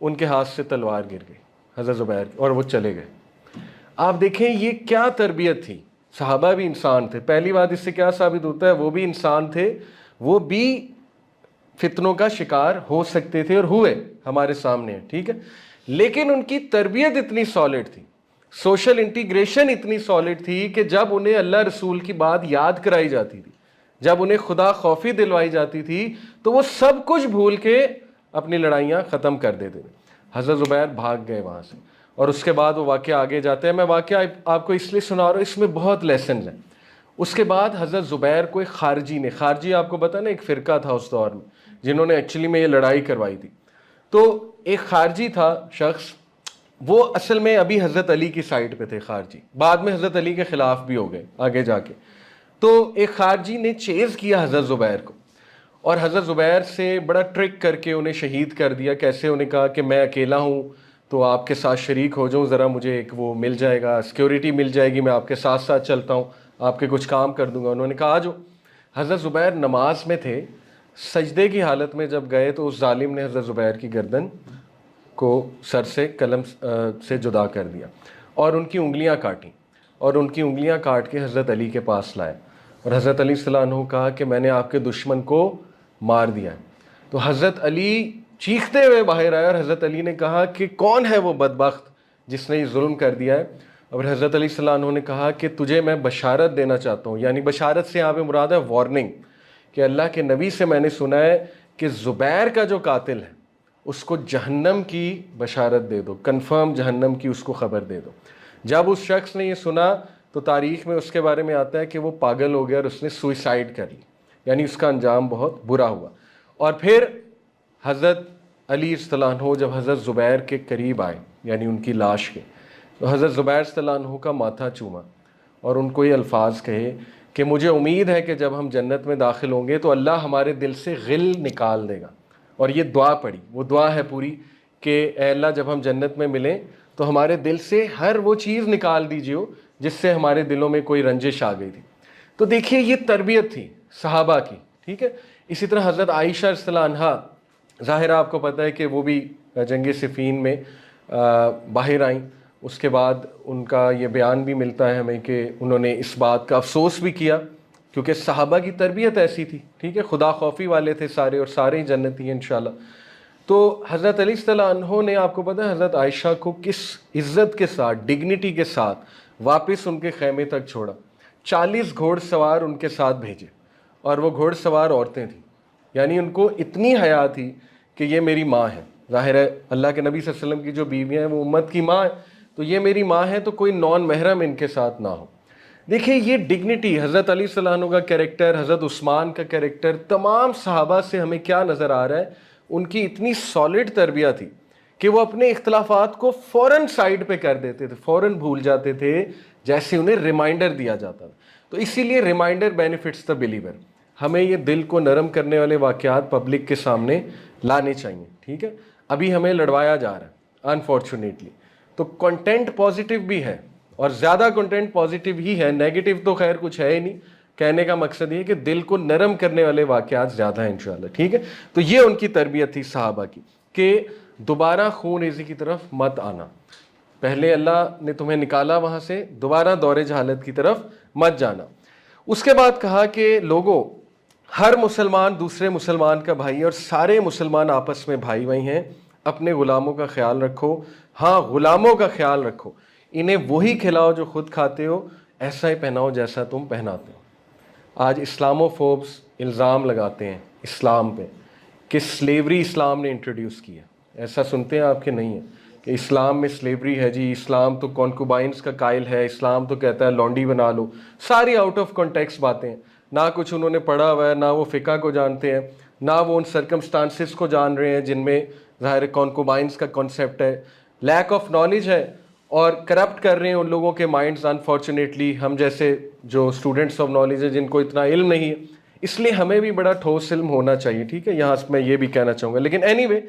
उनके हाथ से तलवार गिर गई हज़रत ज़ुबैर की और वो चले गए। आप देखें ये क्या तरबियत थी। सहाबा भी इंसान थे। पहली बात इससे क्या साबित होता है, वो भी इंसान थे, वो भी फितनों का शिकार हो सकते थे और हुए, हमारे सामने है, ठीक है। लेकिन उनकी तरबियत इतनी सॉलिड थी, सोशल इंटीग्रेशन इतनी सॉलिड थी कि जब उन्हें अल्लाह रसूल की बात याद कराई जाती थी, जब उन्हें खुदा खौफी दिलवाई जाती थी, तो वो सब कुछ भूल के अपनी लड़ाइयाँ ख़त्म कर देते थे। हज़रत ज़ुबैर भाग गए वहाँ से और उसके बाद वो वाक़या आगे जाते हैं। मैं वाक़या आपको इसलिए सुना रहा हूँ, इसमें बहुत लेसन हैं। उसके बाद हज़रत ज़ुबैर को एक खारजी ने, खारजी आपको पता ना एक फ़िरका था उस दौर में जिन्होंने एक्चुअली में ये लड़ाई करवाई थी। तो एक खारजी था शख्स, वो असल में अभी हज़रत अली की साइड पे थे खारजी, बाद में हज़रत अली के ख़िलाफ़ भी हो गए आगे जाके। तो एक खारजी ने चेज़ किया हज़रत ज़ुबैर को और हज़रत ज़ुबैर से बड़ा ट्रिक करके उन्हें शहीद कर दिया। कैसे, उन्हें कहा कि मैं अकेला हूँ तो आपके साथ शरीक हो जाऊँ, ज़रा मुझे एक वो मिल जाएगा, सिक्योरिटी मिल जाएगी, मैं आपके साथ साथ चलता हूँ, आपके कुछ काम कर दूँगा। उन्होंने कहा आ जाओ। हज़रत ज़ुबैर नमाज में थे, सजदे की हालत में जब गए तो उस जालिम ने हज़रत ज़ुबैर की गर्दन को सर से कलम से जुदा कर दिया और उनकी उंगलियां काटी और उनकी उंगलियां काट के हज़रत अली के पास लाए और हज़रत अली सल्लल्लाहु अलैहि वसल्लम कहा कि मैंने आपके दुश्मन को मार दिया है। तो हज़रत अली चीखते हुए बाहर आए और हज़रत अली ने कहा कि कौन है वो बदबख्त जिसने ये जुल्म कर दिया है। और हज़रत अली सल्लल्लाहु अलैहि वसल्लम ने कहा कि तुझे मैं बशारत देना चाहता हूँ, यानी बशारत से यहाँ पे मुराद है वार्निंग, कि अल्लाह के नबी से मैंने सुना है कि ज़ुबैर का जो कातिल है उसको जहन्नम की बशारत दे दो, कन्फर्म जहन्नम की उसको ख़बर दे दो। जब उस शख्स ने ये सुना तो तारीख़ में उसके बारे में आता है कि वो पागल हो गया और उसने सुइसाइड कर ली, यानी उसका अंजाम बहुत बुरा हुआ। और फिर हज़रत अली रज़ियल्लाहु अन्हु जब हज़रत ज़ुबैर के करीब आए, यानी उनकी लाश के, तो हज़रत ज़ुबैर रज़ियल्लाहु अन्हु का माथा चूमा और उनको ये अल्फाज कहे कि मुझे उम्मीद है कि जब हम जन्नत में दाखिल होंगे तो अल्लाह हमारे दिल से गिल निकाल देगा। और ये दुआ पढ़ी, वो दुआ है पूरी कि ऐ अल्लाह जब हम जन्नत में मिलें तो हमारे दिल से हर वो चीज़ निकाल दीजिए जिससे हमारे दिलों में कोई रंजिश आ गई थी। तो देखिए ये तरबियत थी सहाबा की, ठीक है। इसी तरह हज़रत आयशा रज़ियल्लाहु अन्हा, ज़ाहिर आपको पता है कि वो भी जंग सिफ़ीन में बाहर आईं। उसके बाद उनका ये बयान भी मिलता है हमें कि उन्होंने इस बात का अफसोस भी किया क्योंकि सहाबा की तरबियत ऐसी थी, ठीक है, खुदा खौफी वाले थे सारे और सारे ही जन्नती हैं इंशाल्लाह। तो हज़रत अली सल्लल्लाहु अन्हु ने, आपको पता है, हज़रत आयशा को किस इज़्ज़त के साथ, डिग्निटी के साथ वापस उनके खेमे तक छोड़ा। 40 घोड़सवार उनके साथ भेजे, और वो घोड़सवार औरतें थीं। यानी उनको इतनी हया थी कि ये मेरी माँ है। ज़ाहिर है अल्लाह के नबी सल्लल्लाहु अलैहि वसल्लम की जो बीवियाँ हैं वो उम्मत की माँ है, तो ये मेरी माँ है, तो कोई नॉन महरम इनके साथ ना हो। देखिए ये डिग्निटी, हज़रत अली सल्लल्लाहु अलैहि वसल्लम का कैरेक्टर, हज़रत उस्मान का कैरेक्टर, तमाम सहाबा से हमें क्या नज़र आ रहा है, उनकी इतनी सॉलिड तरबियत थी कि वो अपने इख्तलाफात को फ़ौरन साइड पे कर देते थे, फ़ौरन भूल जाते थे, जैसे उन्हें रिमाइंडर दिया जाता था। तो इसीलिए रिमाइंडर बेनिफिट्स द बिलीवर। हमें ये दिल को नरम करने वाले वाक़यात पब्लिक के सामने लाने चाहिए, ठीक है। अभी हमें लड़वाया जा रहा है अनफॉर्चुनेटली। तो कंटेंट पॉजिटिव भी है, और ज़्यादा कंटेंट पॉजिटिव ही है, नेगेटिव तो खैर कुछ है ही नहीं। कहने का मकसद ये कि दिल को नरम करने वाले वाक़यात ज़्यादा हैं इंशाअल्लाह, ठीक है। तो ये उनकी तरबियत थी सहाबा की कि दोबारा खून रेज़ी की तरफ मत आना। पहले अल्लाह ने तुम्हें निकाला वहाँ से, दोबारा दौरे जहालत की तरफ मत जाना। उसके बाद कहा कि लोगों, हर मुसलमान दूसरे मुसलमान का भाई है, और सारे मुसलमान आपस में भाई भाई हैं। अपने ग़ुलामों का ख्याल रखो। हाँ, ग़ुलामों का ख्याल रखो। इन्हें वही खिलाओ जो खुद खाते हो, ऐसा ही पहनाओ जैसा तुम पहनाते हो। आज इस्लामोफोब्स इल्ज़ाम लगाते हैं इस्लाम पे कि स्लेवरी इस्लाम ने इंट्रोड्यूस किया। ऐसा सुनते हैं आपके? नहीं है कि इस्लाम में स्लेवरी है जी, इस्लाम तो कॉन्कुबाइंस का कायल है, इस्लाम तो कहता है लॉन्डी बना लो। सारी आउट ऑफ कॉन्टेक्स्ट बातें हैं, ना कुछ उन्होंने पढ़ा हुआ है, ना वो फ़िक़ा को जानते हैं, ना वो उन सर्कमस्टांसिस को जान रहे हैं जिनमें ज़ाहिर कॉन्कुबाइंस का कॉन्सेप्ट है। लैक ऑफ नॉलेज है, और करप्ट कर रहे हैं उन लोगों के माइंड्स अनफॉर्चुनेटली, हम जैसे जो स्टूडेंट्स ऑफ नॉलेज है जिनको इतना इल्म नहीं है। इसलिए हमें भी बड़ा ठोस इल्म होना चाहिए, ठीक है। यहाँ मैं ये भी कहना चाहूँगा। लेकिन एनीवे,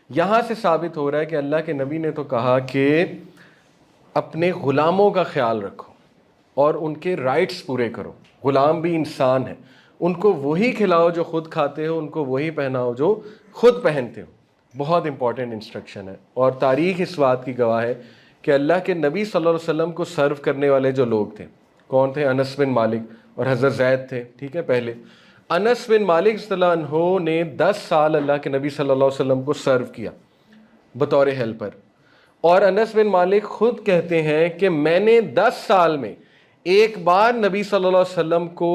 यहाँ से साबित हो रहा है कि अल्लाह के नबी ने तो कहा कि अपने ग़ुलामों का ख्याल रखो और उनके राइट्स पूरे करो। ग़ुलाम भी इंसान है, उनको वही खिलाओ जो खुद खाते हो, उनको वही पहनाओ जो खुद पहनते हो। बहुत इंपॉर्टेंट इंस्ट्रक्शन है, और तारीख़ इस बात की गवाह है कि अल्लाह के नबी सल्लल्लाहु अलैहि वसल्लम को सर्व करने वाले जो लोग थे, कौन थे? अनस बिन मालिक और हज़रत ज़ैद थे, ठीक है। पहले अनस बिन मालिक रज़ियल्लाहु अन्हु ने 10 साल अल्लाह के नबी सल्लल्लाहु अलैहि वसल्लम को सर्व किया बतौर हेल्पर। और अनस बिन मालिक खुद कहते हैं कि मैंने 10 साल में एक बार नबी सल्लल्लाहु अलैहि वसल्लम को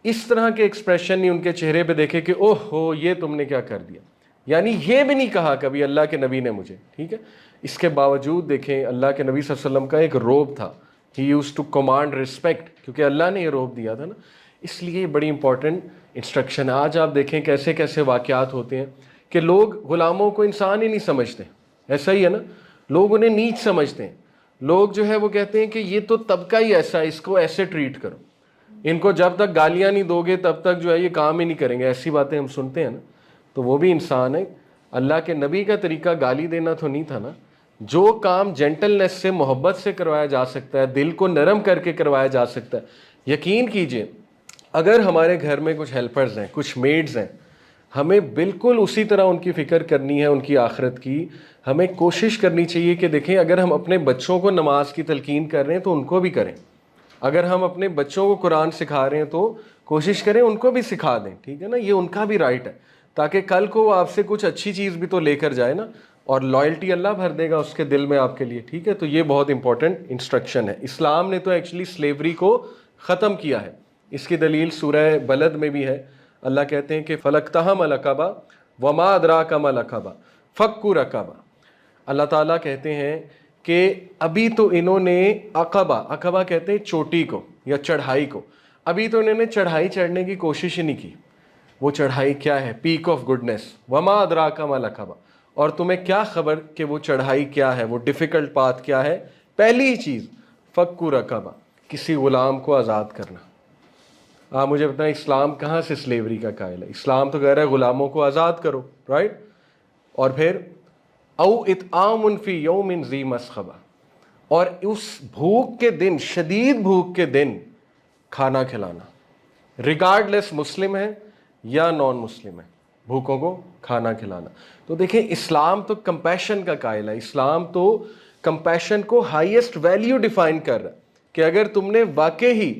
इस तरह के एक्सप्रेशन नहीं उनके चेहरे पे देखे कि ओह हो ये तुमने क्या कर दिया। यानी ये भी नहीं कहा कभी अल्लाह के नबी ने मुझे, ठीक है। इसके बावजूद देखें अल्लाह के नबी सल्लल्लाहु अलैहि वसल्लम का एक रोब था, he used to command respect, क्योंकि अल्लाह ने ये रोब दिया था ना। इसलिए बड़ी इंपॉर्टेंट इंस्ट्रक्शन है। आज आप देखें कैसे कैसे वाक़यात होते हैं कि लोग ग़ुलामों को इंसान ही नहीं समझते। ऐसा ही है ना, लोग उन्हें नीच समझते हैं। लोग जो है वो कहते हैं कि ये तो तबका ही ऐसा है, इसको ऐसे ट्रीट करो, इनको जब तक गालियाँ नहीं दोगे तब तक जो है ये काम ही नहीं करेंगे। ऐसी बातें हम सुनते हैं ना। तो वो भी इंसान है। अल्लाह के नबी का तरीका गाली देना तो नहीं था ना। जो काम जेंटलनेस से, मोहब्बत से करवाया जा सकता है, दिल को नरम करके करवाया जा सकता है, यकीन कीजिए अगर हमारे घर में कुछ हेल्पर्स हैं, कुछ मेड्स हैं, हमें बिल्कुल उसी तरह उनकी फ़िक्र करनी है, उनकी आखिरत की। हमें कोशिश करनी चाहिए कि देखें, अगर हम अपने बच्चों को नमाज की तलकीन कर रहे हैं तो उनको भी करें। अगर हम अपने बच्चों को कुरान सिखा रहे हैं तो कोशिश करें उनको भी सिखा दें, ठीक है ना। ये उनका भी राइट है, ताकि कल को वो आपसे कुछ अच्छी चीज़ भी तो लेकर जाए ना, और लॉयल्टी अल्लाह भर देगा उसके दिल में आपके लिए, ठीक है। तो ये बहुत इंपॉर्टेंट इंस्ट्रक्शन है। इस्लाम ने तो एक्चुअली स्लेवरी को ख़त्म किया है। इसकी दलील सूरह बलद में भी है। अल्लाह कहते हैं कि फलकतहम अलअक़बा वमा अदराका मल-अक़बा फ़क्कु रक़बा। अल्लाह ताला कहते हैं कि अभी तो इन्होंने अक़बा, अक़बा कहते हैं चोटी को या चढ़ाई को, अभी तो इन्होंने चढ़ाई चढ़ने की कोशिश ही नहीं की। वो चढ़ाई क्या है? Peak of goodness. वमा अदराका मल-अक़बा, और तुम्हें क्या खबर कि वो चढ़ाई क्या है, वो डिफ़िकल्ट पाथ क्या है? पहली ही चीज़ फ़क्कु रक़बा, किसी ग़ुलाम को आज़ाद करना। आप मुझे बताएं इस्लाम कहाँ से स्लेवरी का कायल है? इस्लाम तो कह रहा है ग़ुलामों को आज़ाद करो, राइट। और फिर औ इत्आमुन फ़ी यौमिन ज़ी मस्ग़बा, और उस भूख के दिन, शदीद भूख के दिन खाना खिलाना, रिगार्डलेस मुस्लिम है या नॉन मुस्लिम है, भूखों को खाना खिलाना। तो देखें इस्लाम तो कंपैशन का कायल है। इस्लाम तो कंपैशन को हाईएस्ट वैल्यू डिफाइन कर रहा है कि अगर तुमने वाकई ही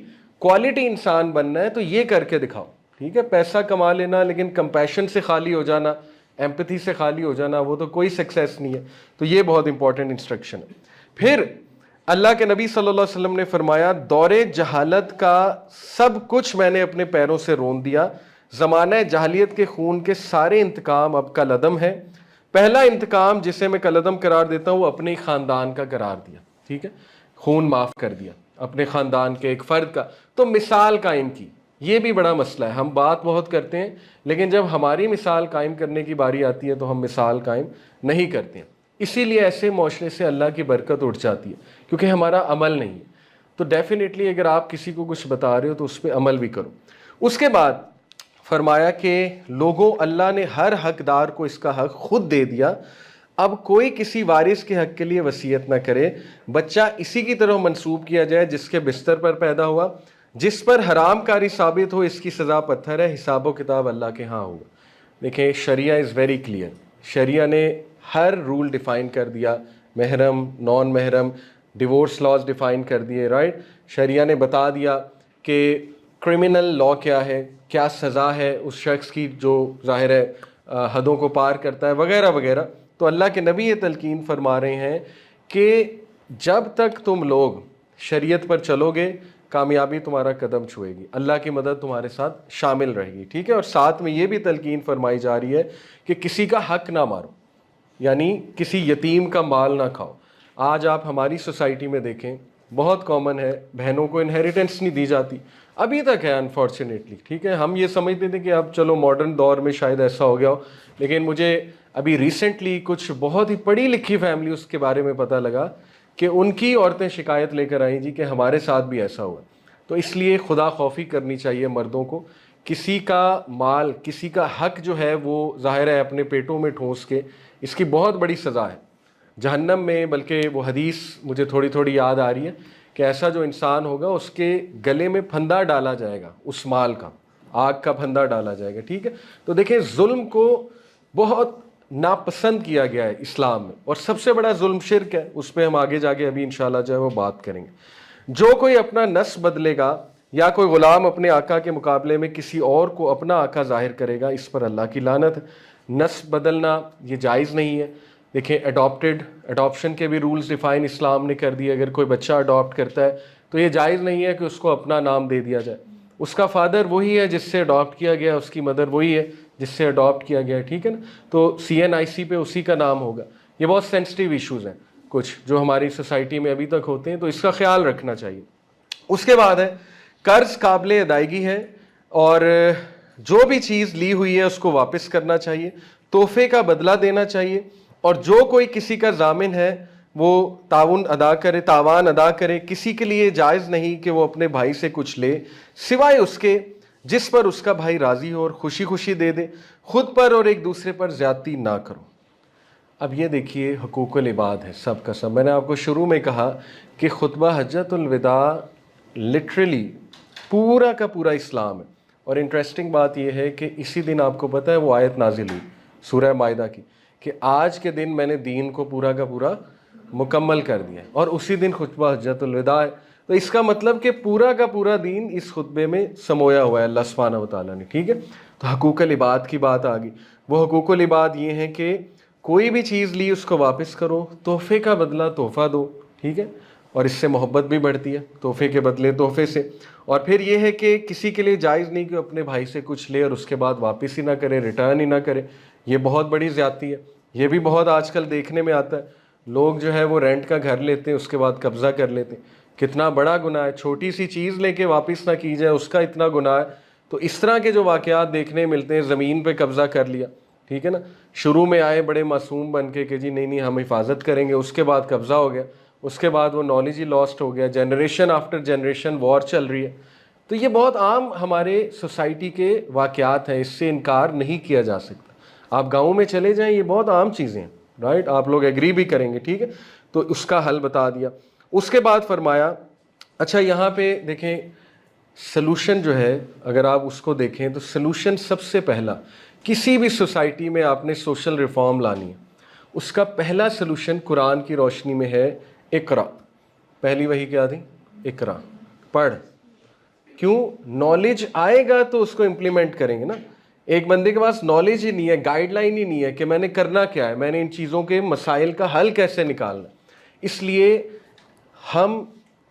क्वालिटी इंसान बनना है तो ये करके दिखाओ, ठीक है। पैसा कमा लेना लेकिन कंपैशन से खाली हो जाना, एम्पैथी से खाली हो जाना वो तो कोई सक्सेस नहीं है। तो ये बहुत इंपॉर्टेंट इंस्ट्रक्शन है। फिर अल्लाह के नबी सल्लल्लाहु अलैहि वसल्लम ने फरमाया, दौरे जहालत का सब कुछ मैंने अपने पैरों से रोन दिया, ज़माना जहालियत के खून के सारे इंतकाम अब कलअदम है। पहला इंतकाम जिसे मैं कलअदम करार देता हूँ वो अपने ही ख़ानदान का करार दिया, ठीक है, खून माफ़ कर दिया अपने ख़ानदान के एक फ़र्द का। तो मिसाल कायम की, ये भी बड़ा मसला है। हम बात बहुत करते हैं लेकिन जब हमारी मिसाल कायम करने की बारी आती है तो हम मिसाल कायम नहीं करते हैं। इसीलिए ऐसे माशरे से अल्लाह की बरकत उठ जाती है क्योंकि हमारा अमल नहीं है। तो डेफिनेटली अगर आप किसी को कुछ बता रहे हो तो उस पर अमल भी करो। उसके बाद फरमाया कि लोगों, अल्लाह ने हर हकदार को इसका हक खुद दे दिया, अब कोई किसी वारिस के हक के लिए वसीयत न करे। बच्चा इसी की तरह मंसूब किया जाए जिसके बिस्तर पर पैदा हुआ, जिस पर हराम कारी साबित हो इसकी सज़ा पत्थर है, हिसाब व किताब अल्लाह के यहाँ होगा। देखिए शरिया इज़ वेरी क्लियर, शरिया ने हर रूल डिफ़ाइन कर दिया, महरम, नॉन महरम, डिवोर्स लॉज डिफ़ाइन कर दिए, राइट। शरिया ने बता दिया कि क्रिमिनल लॉ क्या है, क्या सज़ा है उस शख्स की जो ज़ाहिर है हदों को पार करता है, वगैरह वगैरह। तो अल्लाह के नबी ये तलकीन फरमा रहे हैं कि जब तक तुम लोग शरीयत पर चलोगे कामयाबी तुम्हारा कदम छुएगी, अल्लाह की मदद तुम्हारे साथ शामिल रहेगी, ठीक है। और साथ में ये भी तलकीन फरमाई जा रही है कि किसी का हक ना मारो, यानी किसी यतीम का माल ना खाओ। आज आप हमारी सोसाइटी में देखें, बहुत कॉमन है, बहनों को इनहेरिटेंस नहीं दी जाती, अभी तक है अनफॉर्चुनेटली, ठीक है। हम ये समझते थे कि अब चलो मॉडर्न दौर में शायद ऐसा हो गया हो, लेकिन मुझे अभी रिसेंटली कुछ बहुत ही पढ़ी लिखी फैमिली उसके बारे में पता लगा कि उनकी औरतें शिकायत लेकर आई जी कि हमारे साथ भी ऐसा हुआ। तो इसलिए खुदा खौफी करनी चाहिए मर्दों को। किसी का माल, किसी का हक जो है वो ज़ाहिर है अपने पेटों में ठूंस के, इसकी बहुत बड़ी सज़ा है जहन्नम में। बल्कि वो हदीस मुझे थोड़ी थोड़ी याद आ रही है कि ऐसा जो इंसान होगा उसके गले में फंदा डाला जाएगा, उस माल का आग का फंदा डाला जाएगा, ठीक है। तो देखें जुल्म को बहुत नापसंद किया गया है इस्लाम में, और सबसे बड़ा जुल्म शिर्क है। उस पर हम आगे जाके अभी इंशाल्लाह जो है वो बात करेंगे। जो कोई अपना नस बदलेगा या कोई गुलाम अपने आका के मुकाबले में किसी और को अपना आका जाहिर करेगा, इस पर अल्लाह की लानत है। नस बदलना ये जायज़ नहीं है। देखिए अडॉप्शन के भी रूल्स डिफ़ाइन इस्लाम ने कर दिए। अगर कोई बच्चा अडॉप्ट करता है तो ये जायज़ नहीं है कि उसको अपना नाम दे दिया जाए। उसका फादर वही है जिससे अडॉप्ट किया गया, उसकी मदर वही है जिससे अडॉप्ट किया गया, ठीक है ना। तो CNIC पे उसी का नाम होगा। ये बहुत सेंसिटिव इश्यूज़ हैं कुछ जो हमारी सोसाइटी में अभी तक होते हैं, तो इसका ख्याल रखना चाहिए। उसके बाद है कर्ज़ काबिल अदायगी है, और जो भी चीज़ ली हुई है उसको वापस करना चाहिए, तोहफे का बदला देना चाहिए। और जो कोई किसी का जामिन है वो तावान अदा करे। किसी के लिए जायज़ नहीं कि वो अपने भाई से कुछ ले सिवाय उसके जिस पर उसका भाई राज़ी हो और खुशी खुशी दे दे। खुद पर और एक दूसरे पर ज़्यादती ना करो। अब ये देखिए हुकूकुल इबाद है सब का सब। मैंने आपको शुरू में कहा कि खुतबा हज्जतुल विदा लिटरली पूरा का पूरा इस्लाम है। और इंटरेस्टिंग बात यह है कि इसी दिन आपको पता है वो आयत नाजिल हुई सूरह माइदा की कि आज के दिन मैंने दीन को पूरा का पूरा मुकम्मल कर दिया, और उसी दिन खुतबा हज्जतुल विदा है। तो इसका मतलब कि पूरा का पूरा दीन इस खुतबे में समोया हुआ है अल्लाह सुब्हानहू व तआला ने, ठीक है। तो हुकूकुल इबाद की बात आ गई। वो हुकूकुल इबाद ये है कि कोई भी चीज़ ली उसको वापस करो, तोहफे का बदला तोहफ़ा दो, ठीक है। और इससे मोहब्बत भी बढ़ती है, तोहफे के बदले तोहफे से। और फिर यह है कि किसी के लिए जायज़ नहीं कि अपने भाई से कुछ ले और उसके बाद वापस ही ना करे, रिटर्न ही ना करे। ये बहुत बड़ी ज़्यादती है। ये भी बहुत आजकल देखने में आता है। लोग जो है वो रेंट का घर लेते हैं, उसके बाद कब्ज़ा कर लेते हैं। कितना बड़ा गुनाह है, छोटी सी चीज़ लेके वापस ना की जाए उसका इतना गुनाह है। तो इस तरह के जो वाक़यात देखने मिलते हैं, ज़मीन पे कब्ज़ा कर लिया, ठीक है ना। शुरू में आए बड़े मासूम बन के कि जी नहीं नहीं हम हिफाजत करेंगे, उसके बाद कब्ज़ा हो गया, उसके बाद वो नॉलेज ही लॉस्ट हो गया, जनरेशन आफ्टर जनरेशन वॉर चल रही है। तो ये बहुत आम हमारे सोसाइटी के वाक़यात हैं, इससे इनकार नहीं किया जा सकता। आप गाँव में चले जाएँ, ये बहुत आम चीज़ें हैं, राइट। आप लोग एग्री भी करेंगे, ठीक है। तो उसका हल बता दिया। उसके बाद फरमाया, अच्छा यहाँ पे देखें सलूशन जो है अगर आप उसको देखें तो सलूशन सबसे पहला किसी भी सोसाइटी में आपने सोशल रिफॉर्म लानी है, उसका पहला सलूशन कुरान की रोशनी में है इकरा। पहली वही क्या थी? इकरा, पढ़। क्यों? नॉलेज आएगा तो उसको इम्प्लीमेंट करेंगे ना। एक बंदे के पास नॉलेज ही नहीं है, गाइडलाइन ही नहीं है कि मैंने करना क्या है, मैंने इन चीज़ों के मसाइल का हल कैसे निकालना। इसलिए हम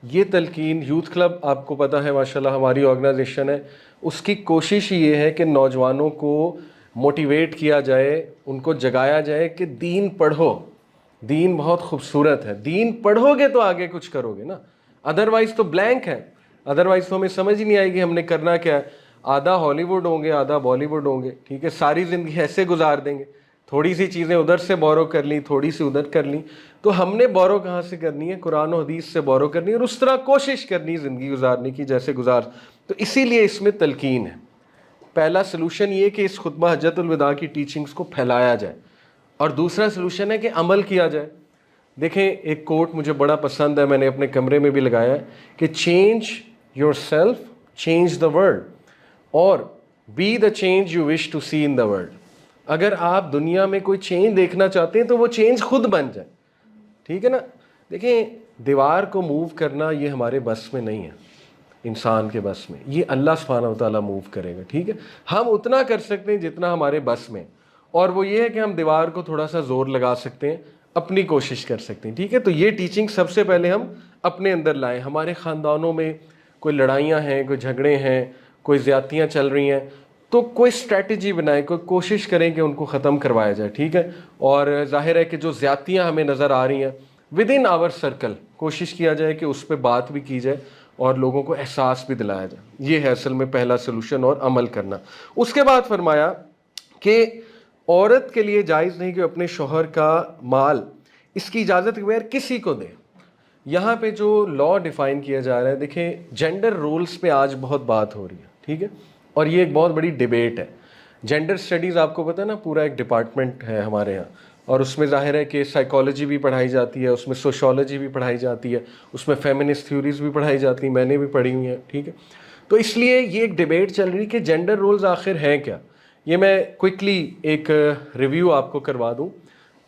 ये तलकीन यूथ क्लब, आपको पता है माशाल्लाह हमारी ऑर्गेनाइजेशन है, उसकी कोशिश ये है कि नौजवानों को मोटिवेट किया जाए, उनको जगाया जाए कि दीन पढ़ो, दीन बहुत खूबसूरत है, दीन पढ़ोगे तो आगे कुछ करोगे ना, अदरवाइज़ तो ब्लैंक है, अदरवाइज़ तो हमें समझ ही नहीं आएगी हमने करना क्या है। आधा हॉलीवुड होंगे, आधा बॉलीवुड होंगे, ठीक है, सारी ज़िंदगी ऐसे गुजार देंगे, थोड़ी सी चीज़ें उधर से बोरो कर ली, थोड़ी सी उधर कर ली, तो हमने बोरो कहाँ से करनी है, कुरान और हदीस से बोरो करनी है और उस तरह कोशिश करनी ज़िंदगी गुजारने की जैसे गुजार। तो इसीलिए इसमें तलकीन है। पहला सलूशन ये कि इस खुतबा हज्जतुल विदा की टीचिंग्स को फैलाया जाए, और दूसरा सलूशन है कि अमल किया जाए। देखें, एक कोट मुझे बड़ा पसंद है, मैंने अपने कमरे में भी लगाया है कि change yourself, change the world, और be the change you wish to see in the world. अगर आप दुनिया में कोई चेंज देखना चाहते हैं तो वो चेंज खुद बन जाए, ठीक है ना। देखें, दीवार को मूव करना ये हमारे बस में नहीं है, इंसान के बस में, ये अल्लाह सुब्हानहू व तआला मूव करेगा, ठीक है। हम उतना कर सकते हैं जितना हमारे बस में, और वो ये है कि हम दीवार को थोड़ा सा जोर लगा सकते हैं, अपनी कोशिश कर सकते हैं, ठीक है। तो ये टीचिंग सबसे पहले हम अपने अंदर लाएं। हमारे ख़ानदानों में कोई लड़ाइयाँ हैं, कोई झगड़े हैं, कोई ज़्यादतियाँ चल रही हैं, तो कोई स्ट्रैटेजी बनाएं, कोई कोशिश करें कि उनको ख़त्म करवाया जाए, ठीक है। और जाहिर है कि जो ज़्यादतियाँ हमें नज़र आ रही हैं विद इन आवर सर्कल, कोशिश किया जाए कि उस पर बात भी की जाए और लोगों को एहसास भी दिलाया जाए। ये है असल में पहला सलूशन, और अमल करना। उसके बाद फरमाया कि औरत के लिए जायज़ नहीं कि अपने शौहर का माल इसकी इजाज़त के बगैर किसी को दे। यहाँ पे जो लॉ डिफ़ाइन किया जा रहा है, देखें, जेंडर रोल्स पे आज बहुत बात हो रही है, ठीक है, और ये एक बहुत बड़ी डिबेट है। जेंडर स्टडीज़ आपको पता है ना, पूरा एक डिपार्टमेंट है हमारे यहाँ, और उसमें ज़ाहिर है कि साइकोलॉजी भी पढ़ाई जाती है, उसमें सोशोलॉजी भी पढ़ाई जाती है, उसमें फेमिनिस्ट थ्योरीज़ भी पढ़ाई जाती हैं, मैंने भी पढ़ी हुई हैं, ठीक है। तो इसलिए ये एक डिबेट चल रही है कि जेंडर रोल्स आखिर हैं क्या। ये मैं क्विकली एक रिव्यू आपको करवा दूँ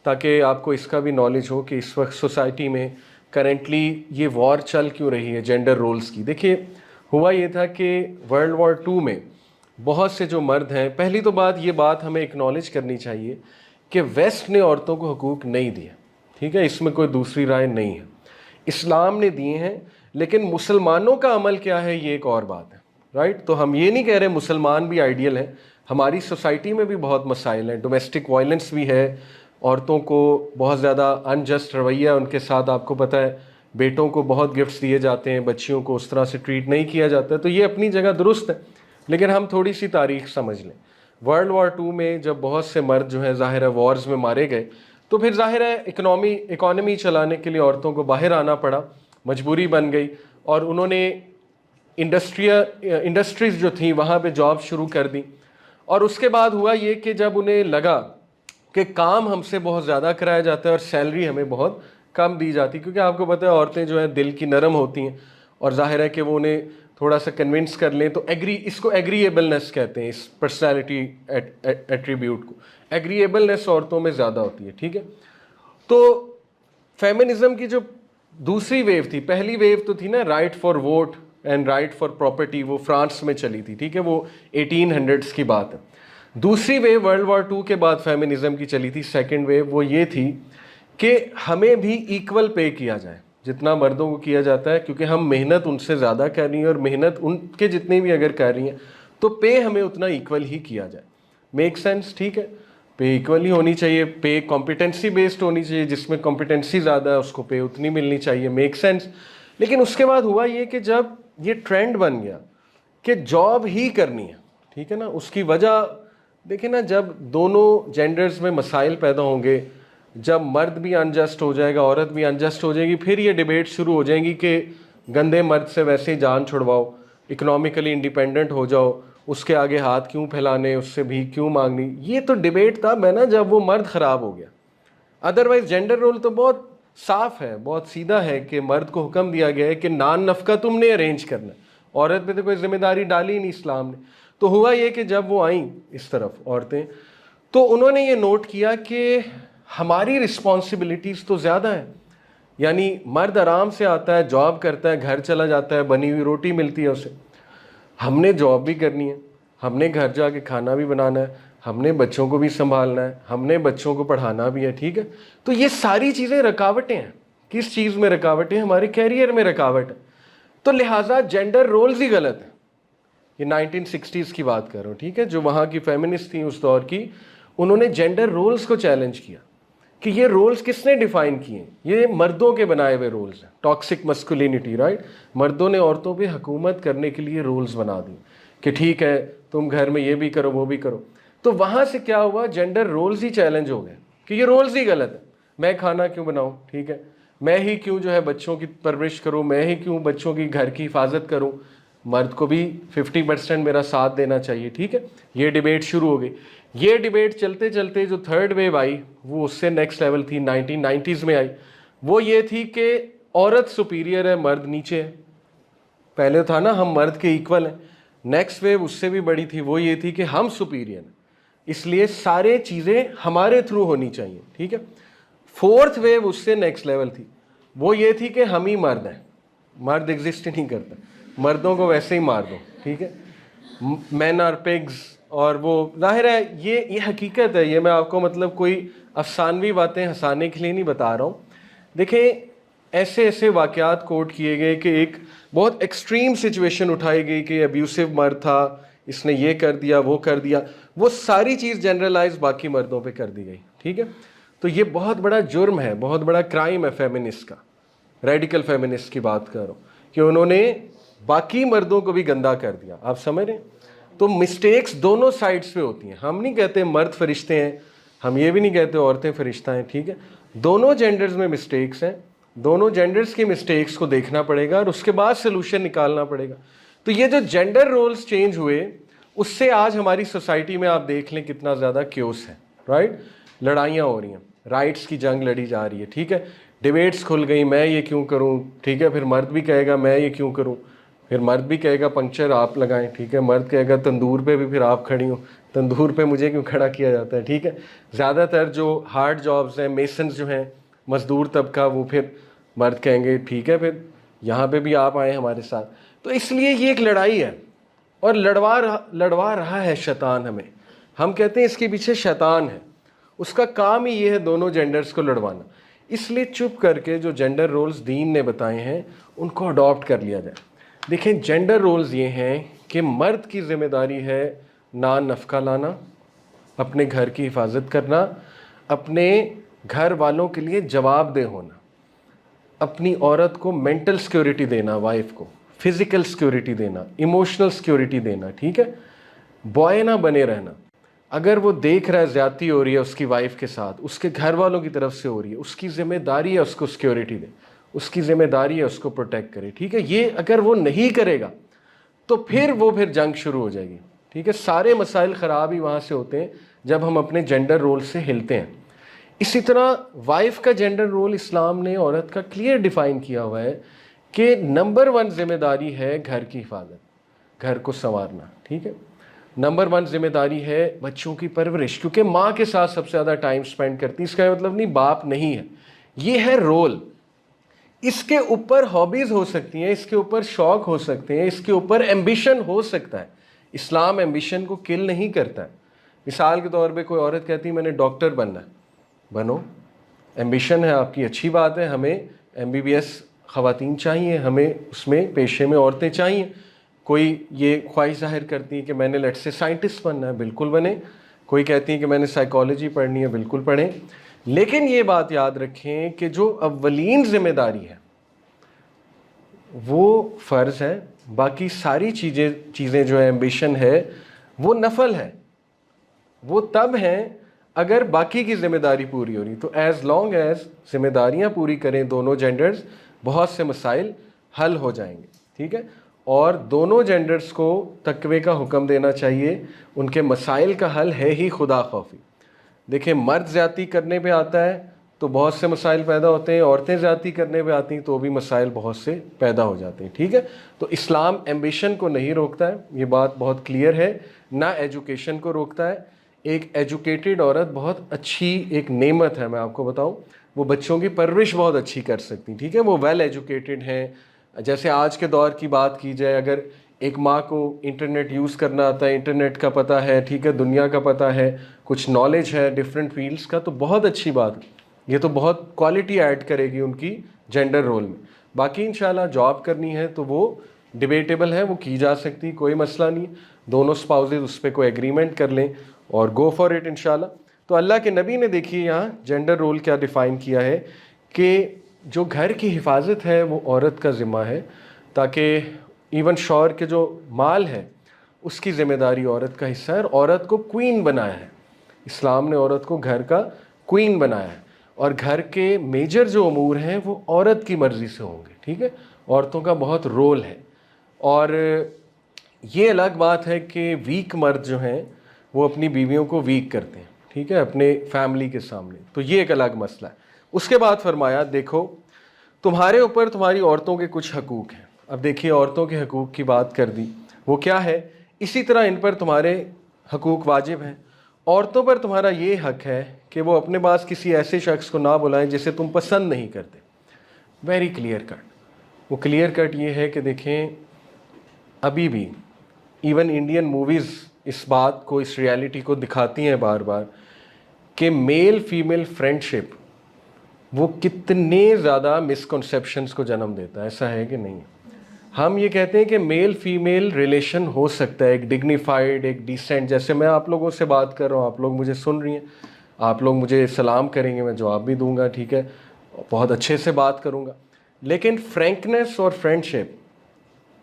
ताकि आपको इसका भी नॉलेज हो कि इस वक्त सोसाइटी में करेंटली ये वॉर चल क्यों रही है जेंडर रोल्स की। देखिए, हुआ ये था कि वर्ल्ड वॉर 2 में बहुत से जो मर्द हैं, पहली तो बात ये बात हमें एक्नॉलेज करनी चाहिए कि वेस्ट ने औरतों को हुकूक नहीं दिए, ठीक है, इसमें कोई दूसरी राय नहीं है। इस्लाम ने दिए हैं, लेकिन मुसलमानों का अमल क्या है ये एक और बात है, राइट। तो हम ये नहीं कह रहे मुसलमान भी आइडियल हैं, हमारी सोसाइटी में भी बहुत मसाइल हैं, डोमेस्टिक वायलेंस भी है, औरतों को बहुत ज़्यादा अनजस्ट रवैया उनके साथ, आपको पता है, बेटों को बहुत गिफ्ट्स दिए जाते हैं, बच्चियों को उस तरह से ट्रीट नहीं किया जाता। तो ये अपनी जगह दुरुस्त है, लेकिन हम थोड़ी सी तारीख समझ लें। वर्ल्ड वॉर 2 में जब बहुत से मर्द जो है ज़ाहिर है वॉर्स में मारे गए, तो फिर ज़ाहिर है इकॉनमी चलाने के लिए औरतों को बाहर आना पड़ा, मजबूरी बन गई, और उन्होंने इंडस्ट्रीज़ जो थी वहाँ पे जॉब शुरू कर दी। और उसके बाद हुआ ये कि जब उन्हें लगा कि काम हमसे बहुत ज़्यादा कराया जाता है और सैलरी हमें बहुत कम दी जाती, क्योंकि आपको पता है औरतें जो हैं दिल की नरम होती हैं, और ज़ाहिर है कि वो उन्हें थोड़ा सा कन्विंस कर लें तो इसको एग्रीएबलनेस कहते हैं, इस पर्सनैलिटी एट्रीब्यूट को, एग्रीएबलनेस औरतों में ज़्यादा होती है, ठीक है। तो फेमिनिज्म की जो दूसरी वेव थी, पहली वेव तो थी ना right for vote and right for property, वो फ्रांस में चली थी, ठीक है, वो 1800s की बात है। दूसरी वेव वर्ल्ड वॉर 2 के बाद फेमिनिज्म की चली थी, सेकेंड वेव, वो ये थी कि हमें भी इक्वल पे किया जाए जितना मर्दों को किया जाता है, क्योंकि हम मेहनत उनसे ज़्यादा कर रही हैं और मेहनत उनके जितनी भी अगर कर रही हैं तो पे हमें उतना इक्वल ही किया जाए। मेक सेंस, ठीक है, पे इक्वल ही होनी चाहिए, पे कॉम्पिटेंसी बेस्ड होनी चाहिए, जिसमें कॉम्पिटेंसी ज़्यादा है उसको पे उतनी मिलनी चाहिए, मेक सेंस। लेकिन उसके बाद हुआ ये कि जब ये ट्रेंड बन गया कि जॉब ही करनी है, ठीक है ना, उसकी वजह देखिए ना, जब दोनों जेंडर्स में मसाइल पैदा होंगे, जब मर्द भी अनजस्ट हो जाएगा, औरत भी अनजस्ट हो जाएगी, फिर ये डिबेट शुरू हो जाएंगी कि गंदे मर्द से वैसे ही जान छुड़वाओ, इकोनॉमिकली इंडिपेंडेंट हो जाओ, उसके आगे हाथ क्यों फैलाने, उससे भी क्यों मांगनी। ये तो डिबेट था मैं ना जब वो मर्द ख़राब हो गया। अदरवाइज जेंडर रोल तो बहुत साफ है, बहुत सीधा है कि मर्द को हुक्म दिया गया है कि नान नफका तुमने अरेंज करना, औरत पे तो कोई जिम्मेदारी डाली ही नहीं इस्लाम ने। तो हुआ ये कि जब वो आई इस तरफ औरतें, तो उन्होंने ये नोट किया कि हमारी रिस्पॉन्सिबिलिटीज़ तो ज़्यादा है, यानी मर्द आराम से आता है, जॉब करता है, घर चला जाता है, बनी हुई रोटी मिलती है उसे, हमने जॉब भी करनी है, हमने घर जाके खाना भी बनाना है, हमने बच्चों को भी संभालना है, हमने बच्चों को पढ़ाना भी है, ठीक है। तो ये सारी चीज़ें रुकावटें हैं। किस चीज़ में रुकावटें? हमारे कैरियर में रुकावट है। तो लिहाजा जेंडर रोल्स ही गलत है। ये 1960s की बात कर रहा हूँ, ठीक है। जो वहाँ की फेमिनिस्ट थी उस दौर की, उन्होंने जेंडर रोल्स को चैलेंज किया कि ये रोल्स किसने डिफाइन किए? ये मर्दों के बनाए हुए रोल्स हैं, टॉक्सिक मस्कुलिनिटी, राइट। मर्दों ने औरतों पे हुकूमत करने के लिए रोल्स बना दी कि ठीक है तुम घर में ये भी करो वो भी करो। तो वहाँ से क्या हुआ, जेंडर रोल्स ही चैलेंज हो गए कि ये रोल्स ही गलत है। मैं खाना क्यों बनाऊँ, ठीक है, मैं ही क्यों जो है बच्चों की परवरिश करूँ, मैं ही क्यों बच्चों की घर की हिफाजत करूँ, मर्द को भी 50% मेरा साथ देना चाहिए, ठीक है। ये डिबेट शुरू हो गई। ये डिबेट चलते चलते जो थर्ड वेव आई वो उससे नेक्स्ट लेवल थी, 1990s में आई। वो ये थी कि औरत सुपीरियर है, मर्द नीचे है। पहले था ना हम मर्द के इक्वल हैं। नेक्स्ट वेव उससे भी बड़ी थी, वो ये थी कि हम सुपीरियर हैं, इसलिए सारे चीज़ें हमारे थ्रू होनी चाहिए, ठीक है। फोर्थ वेव उससे नेक्स्ट लेवल थी, वो ये थी कि हम ही मर्द हैं, मर्द एग्जिस्ट ही नहीं करता, मर्दों को वैसे ही मार दो, ठीक है। मैन आर पिग्स, और वो जाहिर है ये हकीकत है। ये मैं आपको मतलब कोई अफसानवी बातें हंसाने के लिए नहीं बता रहा हूँ। देखें, ऐसे ऐसे वाक़यात कोट किए गए कि एक बहुत एक्सट्रीम सिचुएशन उठाई गई कि अब्यूसिव मर्द था, इसने ये कर दिया वो कर दिया, वो सारी चीज़ जनरलाइज बाकी मर्दों पे कर दी गई, ठीक है। तो ये बहुत बड़ा जुर्म है, बहुत बड़ा क्राइम है फेमिनिस्ट का, रेडिकल फेमिनिस्ट की बात कर रहा हूँ, कि उन्होंने बाकी मर्दों को भी गंदा कर दिया। आप समझ रहे हैं? तो मिस्टेक्स दोनों साइड्स पे होती हैं। हम नहीं कहते मर्द फरिश्ते हैं, हम ये भी नहीं कहते औरतें फरिश्ता हैं, ठीक है। दोनों जेंडर्स में मिस्टेक्स हैं, दोनों जेंडर्स की मिस्टेक्स को देखना पड़ेगा और उसके बाद सोल्यूशन निकालना पड़ेगा। तो ये जो जेंडर रोल्स चेंज हुए, उससे आज हमारी सोसाइटी में आप देख लें कितना ज़्यादा क्योस है, राइट। लड़ाइयाँ हो रही हैं, राइट्स की जंग लड़ी जा रही है, ठीक है। डिबेट्स खुल गई, मैं ये क्यों करूँ, ठीक है। फिर मर्द भी कहेगा मैं ये क्यों करूँ, फिर मर्द भी कहेगा पंक्चर आप लगाएं, ठीक है। मर्द कहेगा तंदूर पे भी फिर आप खड़ी हो, तंदूर पे मुझे क्यों खड़ा किया जाता है, ठीक है। ज़्यादातर जो हार्ड जॉब्स हैं, मेसन्स जो हैं, मजदूर तबका, वो फिर मर्द कहेंगे ठीक है फिर यहाँ पे भी आप आए हमारे साथ। तो इसलिए ये एक लड़ाई है और लड़वा रहा है शैतान हमें। हम कहते हैं इसके पीछे शैतान है, उसका काम ही ये है दोनों जेंडर्स को लड़वाना। इसलिए चुप करके जो जेंडर रोल्स दीन ने बताए हैं उनको अडॉप्ट कर लिया जाए। देखें, जेंडर रोल्स ये हैं कि मर्द की जिम्मेदारी है ना नफ़का लाना, अपने घर की हिफाजत करना, अपने घर वालों के लिए जवाबदेह होना, अपनी औरत को मेंटल सिक्योरिटी देना, वाइफ को फिज़िकल सिक्योरिटी देना, इमोशनल सिक्योरिटी देना, ठीक है। बॉय ना बने रहना। अगर वो देख रहा है ज़्यादती हो रही है उसकी वाइफ के साथ, उसके घर वालों की तरफ से हो रही है, उसकी ज़िम्मेदारी है उसको सिक्योरिटी दे, उसकी ज़िम्मेदारी है उसको प्रोटेक्ट करे, ठीक है। ये अगर वो नहीं करेगा तो फिर जंग शुरू हो जाएगी, ठीक है। सारे मसाइल ख़राब ही वहाँ से होते हैं जब हम अपने जेंडर रोल से हिलते हैं। इसी तरह वाइफ का जेंडर रोल इस्लाम ने औरत का क्लियर डिफ़ाइन किया हुआ है कि नंबर 1 जिम्मेदारी है घर की हिफाजत, घर को संवारना, ठीक है। नंबर 1 जिम्मेदारी है बच्चों की परवरिश, क्योंकि माँ के साथ सबसे ज़्यादा टाइम स्पेंड करती है। इसका मतलब नहीं बाप नहीं है, ये है रोल। इसके ऊपर हॉबीज़ हो सकती हैं, इसके ऊपर शौक़ हो सकते हैं, इसके ऊपर एम्बिशन हो सकता है। इस्लाम एम्बिशन को किल नहीं करता है। मिसाल के तौर पे कोई औरत कहती है मैंने डॉक्टर बनना है, बनो, एम्बिशन है आपकी, अच्छी बात है। हमें MBBS ख़वातीन चाहिए, हमें उसमें पेशे में औरतें चाहिए। कोई ये ख्वाहिश ज़ाहिर करती है कि मैंने लेट्स से साइंटिस्ट बनना है, बिल्कुल बने। कोई कहती है कि मैंने साइकोलॉजी पढ़नी है, बिल्कुल पढ़ें। लेकिन ये बात याद रखें कि जो अव्वलीन जिम्मेदारी है वो फ़र्ज़ है, बाकी सारी चीज़ें जो है एम्बिशन है वो नफल है। वो तब हैं अगर बाकी की जिम्मेदारी पूरी हो रही। तो एज़ लॉन्ग एज़ जिम्मेदारियाँ पूरी करें दोनों जेंडर्स, बहुत से मसाइल हल हो जाएंगे, ठीक है। और दोनों जेंडर्स को तकवे का हुक्म देना चाहिए। उनके मसाइल का हल है ही खुदा खौफी। देखें, मर्द ज़्यादती करने पे आता है तो बहुत से मसाइल पैदा होते हैं, औरतें ज़्यादती करने पे आती हैं तो भी मसाइल बहुत से पैदा हो जाते हैं, ठीक है। तो इस्लाम एम्बिशन को नहीं रोकता है, ये बात बहुत क्लियर है, ना एजुकेशन को रोकता है। एक एजुकेटेड औरत बहुत अच्छी एक नेमत है, मैं आपको बताऊं, वो बच्चों की परवरिश बहुत अच्छी कर सकती, ठीक है। वो वेल एजुकेटेड हैं। जैसे आज के दौर की बात की जाए, अगर एक माँ को इंटरनेट यूज़ करना आता है, इंटरनेट का पता है, ठीक है, दुनिया का पता है, कुछ नॉलेज है डिफरेंट फील्ड्स का, तो बहुत अच्छी बात है। ये तो बहुत क्वालिटी ऐड करेगी उनकी जेंडर रोल में। बाकी इंशाल्लाह जॉब करनी है तो वो डिबेटेबल है, वो की जा सकती, कोई मसला नहीं। दोनों स्पाउसेज उस पर कोई एग्रीमेंट कर लें और गो फॉर इट इंशाल्लाह। तो अल्लाह के नबी ने देखिए यहाँ जेंडर रोल क्या डिफ़ाइन किया है कि जो घर की हिफाजत है वो औरत का ज़िम्मा है, ताकि इवन शौहर के जो माल है उसकी ज़िम्मेदारी औरत का हिस्सा है। और औरत को क्वीन बनाया है, इस्लाम ने औरत को घर का क्वीन बनाया है, और घर के मेजर जो अमूर हैं वो औरत की मर्ज़ी से होंगे, ठीक है। औरतों का बहुत रोल है। और ये अलग बात है कि वीक मर्द जो हैं वो अपनी बीवियों को वीक करते हैं, ठीक है, अपने फैमिली के सामने, तो ये एक अलग मसला है। उसके बाद फरमाया देखो तुम्हारे ऊपर तुम्हारी औरतों के कुछ हकूक़ हैं। अब देखिए औरतों के हकूक़ की बात कर दी, वो क्या है, इसी तरह इन पर तुम्हारे हकूक़ वाजिब हैं। औरतों पर तुम्हारा ये हक है कि वो अपने पास किसी ऐसे शख्स को ना बुलाएं जिसे तुम पसंद नहीं करते। Very clear cut. वो क्लियर कट ये है कि देखें अभी भी इवन इंडियन मूवीज़ इस बात को, इस रियलिटी को दिखाती हैं बार बार कि मेल फीमेल फ्रेंडशिप वो कितने ज़्यादा मिसकॉन्सेप्शंस को जन्म देता है। ऐसा है कि नहीं? हम ये कहते हैं कि मेल फीमेल रिलेशन हो सकता है, एक डिग्निफाइड, एक डिसेंट, जैसे मैं आप लोगों से बात कर रहा हूँ, आप लोग मुझे सुन रही हैं, आप लोग मुझे सलाम करेंगे, मैं जवाब भी दूंगा, ठीक है, बहुत अच्छे से बात करूँगा। लेकिन फ्रैंकनेस और फ्रेंडशिप,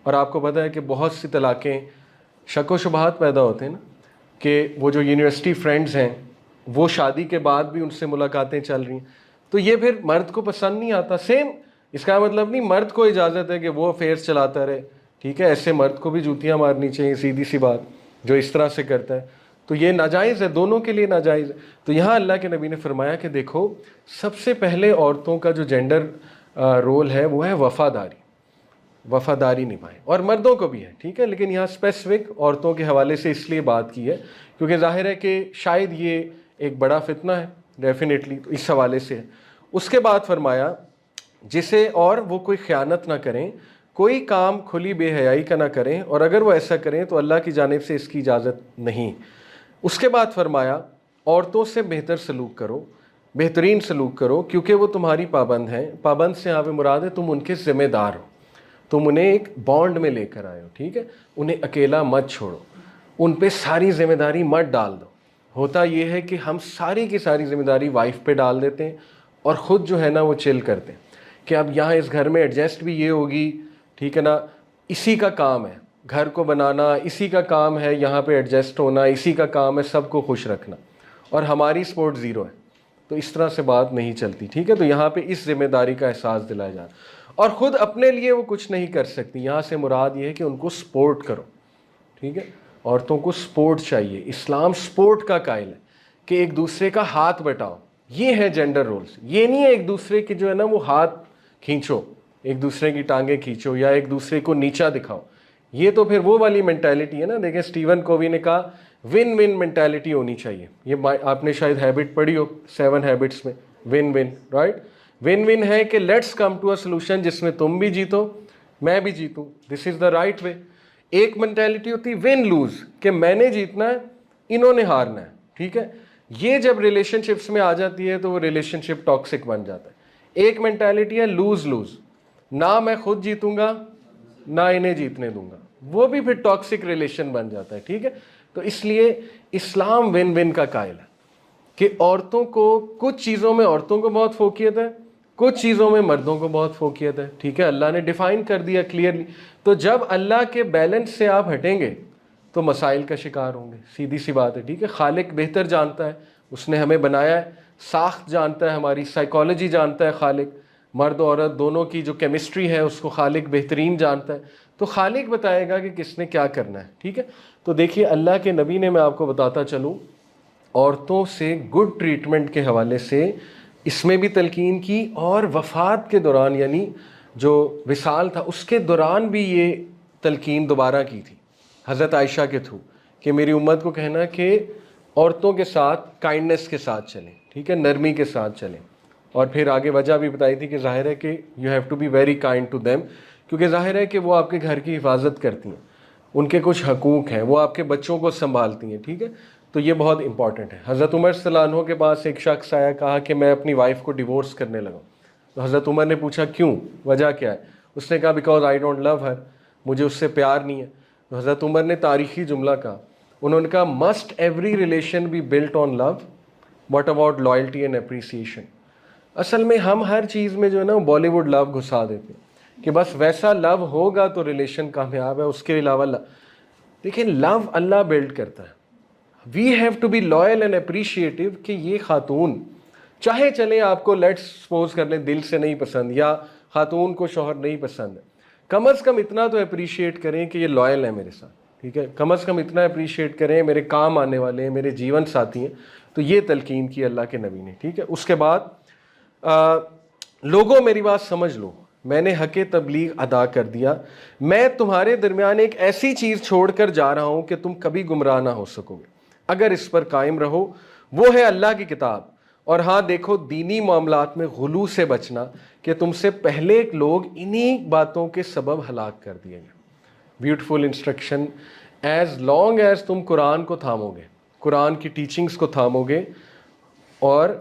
और आपको पता है कि बहुत सी तलाक़ें शक व शुबहात पैदा होते हैं ना, कि वो जो यूनिवर्सिटी फ्रेंड्स हैं वो शादी के बाद भी उनसे मुलाकातें चल रही हैं, तो ये फिर मर्द को पसंद नहीं आता। सेम इसका मतलब नहीं मर्द को इजाज़त है कि वो अफेयर्स चलाता रहे, ठीक है, ऐसे मर्द को भी जूतियाँ मारनी चाहिए, सीधी सी बात, जो इस तरह से करता है, तो ये नाजायज़ है, दोनों के लिए नाजायज़ है। तो यहाँ अल्लाह के नबी ने फरमाया कि देखो सबसे पहले औरतों का जो जेंडर रोल है वो है वफ़ादारी निभाएं, और मर्दों को भी है, ठीक है, लेकिन यहाँ स्पेसिफिक औरतों के हवाले से इसलिए बात की है क्योंकि जाहिर है कि शायद ये एक बड़ा फितना है, डेफिनेटली, तो इस हवाले से है। उसके बाद फरमाया जिसे और वो कोई ख़यानत ना करें, कोई काम खुली बेहयाई का ना करें, और अगर वो ऐसा करें तो अल्लाह की जानिब से इसकी इजाज़त नहीं। उसके बाद फरमाया औरतों से बेहतर सलूक करो, बेहतरीन सलूक करो, क्योंकि वो तुम्हारी पाबंद हैं। पाबंद से यहाँ पे मुराद है तुम उनके ज़िम्मेदार हो, तुम उन्हें एक बॉन्ड में लेकर आए हो, ठीक है, उन्हें अकेला मत छोड़ो, उन पे सारी ज़िम्मेदारी मत डाल दो। होता ये है कि हम सारी की सारी ज़िम्मेदारी वाइफ पे डाल देते हैं और ख़ुद जो है ना वो चिल करते हैं कि अब यहाँ इस घर में एडजस्ट भी ये होगी, ठीक है ना, इसी का काम है घर को बनाना, इसी का काम है यहाँ पे एडजस्ट होना, इसी का काम है सबको खुश रखना, और हमारी सपोर्ट ज़ीरो है। तो इस तरह से बात नहीं चलती, ठीक है। तो यहाँ पे इस जिम्मेदारी का एहसास दिलाया जाए, और ख़ुद अपने लिए वो कुछ नहीं कर सकती। यहाँ से मुराद ये है कि उनको सपोर्ट करो, ठीक है, औरतों को सपोर्ट चाहिए। इस्लाम सपोर्ट का कायल है कि एक दूसरे का हाथ बटाओ, ये है जेंडर रोल्स। ये नहीं है एक दूसरे की जो है ना वो हाथ खींचो, एक दूसरे की टांगें खींचो या एक दूसरे को नीचा दिखाओ, ये तो फिर वो वाली मेंटालिटी है ना। देखिए स्टीवन कोवी ने कहा विन विन मेंटालिटी होनी चाहिए। ये आपने शायद हैबिट पढ़ी हो 7 हैबिट्स में, win win, right. Win win है कि let's come to a solution जिसमें तुम भी जीतो मैं भी जीतूं, this is the right way. एक मेंटालिटी होती है विन लूज, कि मैंने जीतना है इन्होंने हारना है, ठीक है। ये जब रिलेशनशिप्स में आ जाती है तो वो रिलेशनशिप टॉक्सिक बन जाता है। एक मेंटालिटी है लूज लूज, ना मैं खुद जीतूंगा ना इन्हें जीतने दूंगा, वो भी फिर टॉक्सिक रिलेशन बन जाता है, ठीक है। तो इसलिए इस्लाम विन विन का कायल है कि औरतों को कुछ चीज़ों में औरतों को बहुत फोकियत है, कुछ चीज़ों में मर्दों को बहुत फोकियत है, ठीक है। अल्लाह ने डिफ़ाइन कर दिया क्लियरली। तो जब अल्लाह के बैलेंस से आप हटेंगे तो मसाइल का शिकार होंगे, सीधी सी बात है, ठीक है। खालिक बेहतर जानता है, उसने हमें बनाया है, साख्त जानता है, हमारी साइकोलॉजी जानता है खालिक। मर्द औरत दोनों की जो केमिस्ट्री है उसको खालिक बेहतरीन जानता है, तो खालिक बताएगा कि किसने क्या करना है, ठीक है। तो देखिए अल्लाह के नबी ने, मैं आपको बताता चलूँ, औरतों से गुड ट्रीटमेंट के हवाले से इसमें भी तलकीन की, और वफ़ात के दौरान यानी जो विसाल था उसके दौरान भी ये तलकीन दोबारा की थी हज़रत आयशा के थ्रू, कि मेरी उम्मत को कहना कि औरतों के साथ काइंडनेस के साथ चलें, ठीक है, नरमी के साथ चलें। और फिर आगे वजह भी बताई थी कि ज़ाहिर है कि you have to be very kind to them, क्योंकि ज़ाहिर है कि वो आपके घर की हिफाजत करती हैं। उनके कुछ हकूक़ हैं, वो आपके बच्चों को संभालती हैं, ठीक है। तो ये बहुत इंपॉर्टेंट है। हज़रत उमर रज़ियल्लाहु अन्हु के पास एक शख्स आया, कहा कि मैं अपनी वाइफ को डिवोर्स करने लगा। तो हज़रत उमर ने पूछा क्यों, वजह क्या है? उसने कहा बिकॉज आई डोंट लव हर, मुझे उससे प्यार नहीं है। तो हज़रत उमर ने तारीख़ी जुमला कहा, उन्होंने कहा must every relation be built on love, what about loyalty and appreciation. असल में हम हर चीज़ में जो है ना बॉलीवुड लव घुसा देते हैं कि बस वैसा लव होगा तो रिलेशन कामयाब है, उसके अलावा देखिए लव अल्लाह बिल्ड करता है। We have to be loyal and appreciative कि ये खातून चाहे चले आपको लेट्स सपोज कर लें दिल से नहीं पसंद या खातून को शौहर नहीं पसंद है, कम अज़ कम इतना तो अप्रिशिएट करें कि ये लॉयल है मेरे साथ, ठीक है। कम अज़ कम इतना अप्रिशिएट करें मेरे काम आने वाले हैं, मेरे जीवन साथी हैं। तो ये तलकीन की अल्लाह के नबी ने, ठीक है। उसके बाद लोगों मेरी बात समझ लो, मैंने हक़ तबलीग अदा कर दिया, मैं तुम्हारे दरमियान एक ऐसी चीज़ छोड़ कर जा रहा हूँ कि तुम कभी गुमराह ना हो सकोगे अगर इस पर कायम रहो, वो है अल्लाह की किताब। और हाँ देखो, दीनी मामलात में गुलू से बचना कि तुमसे पहले लोग इन्हीं बातों के सबब हलाक कर दिए गए। Beautiful instruction, as long as तुम कुरान को थामोगे, कुरान की टीचिंग्स को थामोगे और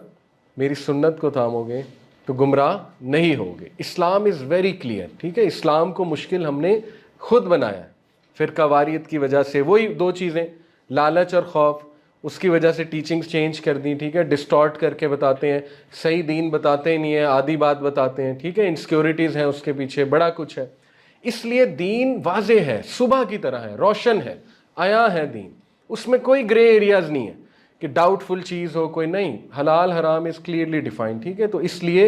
मेरी सुन्नत को थामोगे तो गुमराह नहीं होगे। इस्लाम इज़ वेरी क्लियर, ठीक है। इस्लाम को मुश्किल हमने खुद बनाया है, फ़िरका वारियत की वजह से। वही दो चीज़ें, लालच और खौफ, उसकी वजह से टीचिंग्स चेंज कर दी, ठीक है। डिस्टॉर्ट करके बताते हैं, सही दीन बताते ही नहीं है, आधी बात बताते हैं, ठीक है। इनसिक्योरिटीज़ हैं उसके पीछे, बड़ा कुछ है। इसलिए दीन वाज़े है, सुबह की तरह है, रोशन है, आया है दीन, उसमें कोई ग्रे एरियाज़ नहीं है कि डाउटफुल चीज़ हो कोई, नहीं। हलाल हराम इज़ क्लियरली डिफाइंड, ठीक है। तो इसलिए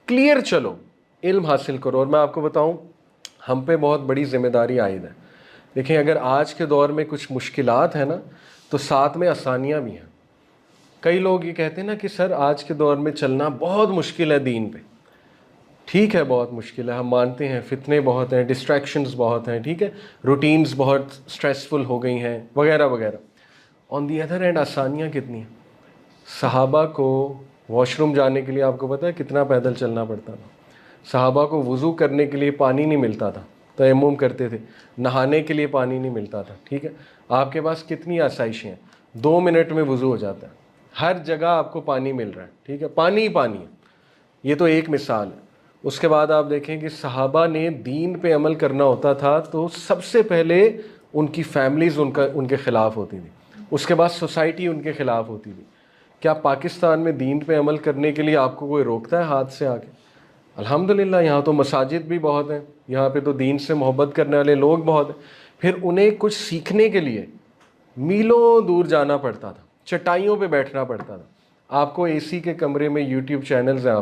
क्लियर चलो, इल्म हासिल करो। और मैं आपको बताऊं, हम पे बहुत बड़ी जिम्मेदारी आयद है। देखिए अगर आज के दौर में कुछ मुश्किलात है ना, तो साथ में आसानियाँ भी हैं। कई लोग ये कहते हैं ना कि सर आज के दौर में चलना बहुत मुश्किल है दीन पे। ठीक है, बहुत मुश्किल है, हम मानते हैं, फितने बहुत हैं, डिस्ट्रैक्शंस बहुत हैं, ठीक है, रूटीन्स बहुत स्ट्रेसफुल हो गई हैं वगैरह वगैरह। ऑन दी अदर हैंड आसानियाँ कितनी हैं। सहाबा को वॉशरूम जाने के लिए आपको पता है कितना पैदल चलना पड़ता था। सहाबा को वज़ू करने के लिए पानी नहीं मिलता था, तयम्मुम करते थे। नहाने के लिए पानी नहीं मिलता था, ठीक है। आपके पास कितनी आसाइशें हैं, 2 मिनट में वज़ू हो जाता है, हर जगह आपको पानी मिल रहा है, ठीक है, पानी ही पानी है। ये तो एक मिसाल है। उसके बाद आप देखें कि सहाबा ने दीन पे अमल करना होता था तो सबसे पहले उनकी फैमिलीज़ उनके ख़िलाफ़ होती थी, उसके बाद सोसाइटी उनके ख़िलाफ़ होती थी। क्या पाकिस्तान में दीन पे अमल करने के लिए आपको कोई रोकता है हाथ से आके? अल्हम्दुलिल्लाह यहाँ तो मसाजिद भी बहुत हैं, यहाँ पे तो दीन से मोहब्बत करने वाले लोग बहुत हैं। फिर उन्हें कुछ सीखने के लिए मीलों दूर जाना पड़ता था, चटाइयों पे बैठना पड़ता था। आपको एसी के कमरे में यूट्यूब चैनल्स हैं